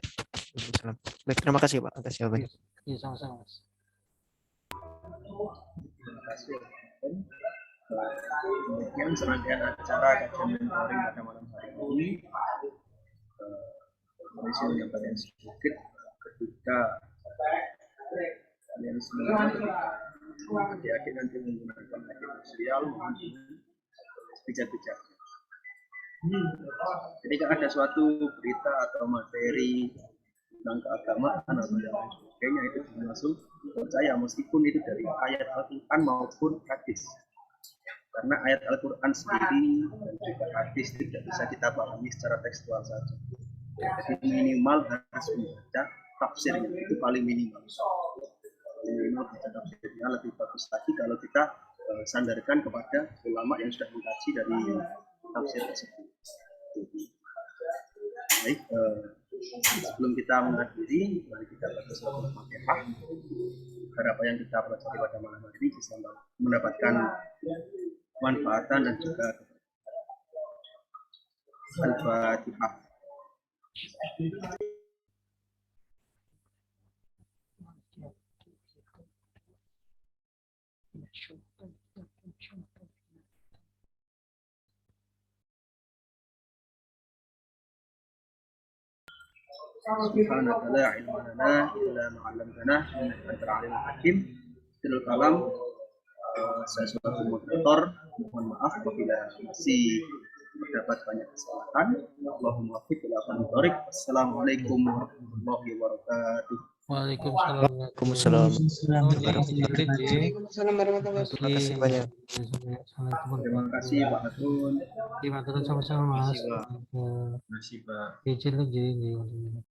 C: Baik, terima kasih Pak atas jawabannya.
A: Iya, sama-sama Mas.
B: Terima kasih. Kemudian serangkaian acara kajian mentoring pada malam hari ini Malaysia menyampaikan sedikit ketika kalian semua adik-adik nanti menggunakan media sosial mohon bijak-bijak. Ketika ada suatu berita atau materi tentang keagamaan atau yang lain sebagainya itu langsung percaya meskipun itu dari ayat Al-Quran maupun hadis. Karena ayat Al-Quran sendiri dan juga hadis tidak bisa kita pahami secara tekstual saja. Jadi minimal harus membaca tafsirnya, itu paling minimal. Minimal baca tafsirnya, lebih bagus lagi kalau kita sandarkan kepada ulama yang sudah mengkaji dari tafsir tersebut. Baik, sebelum kita mengakhiri, mari kita baca surat Al-Fatihah. Agar apa yang kita pelajari pada malam hari ini bisa mendapatkan manfaatan dan juga Al-Fatihah. Subhanaka la ilma lana illa ma 'allamtana innaka antal alimul hakim. Bil kalam saya sebagai moderator mohon maaf apabila masih terdapat banyak kesalahan. Allahumma waffiq ila aqwamit thoriq. Assalamualaikum warahmatullahi wabarakatuh.
A: Waalaikumsalam.
C: Terima kasih banyak.
B: Terima kasih Pak Atun.
A: Terima kasih sama-sama Mas.
B: Terima kasih Pak.
A: Izin.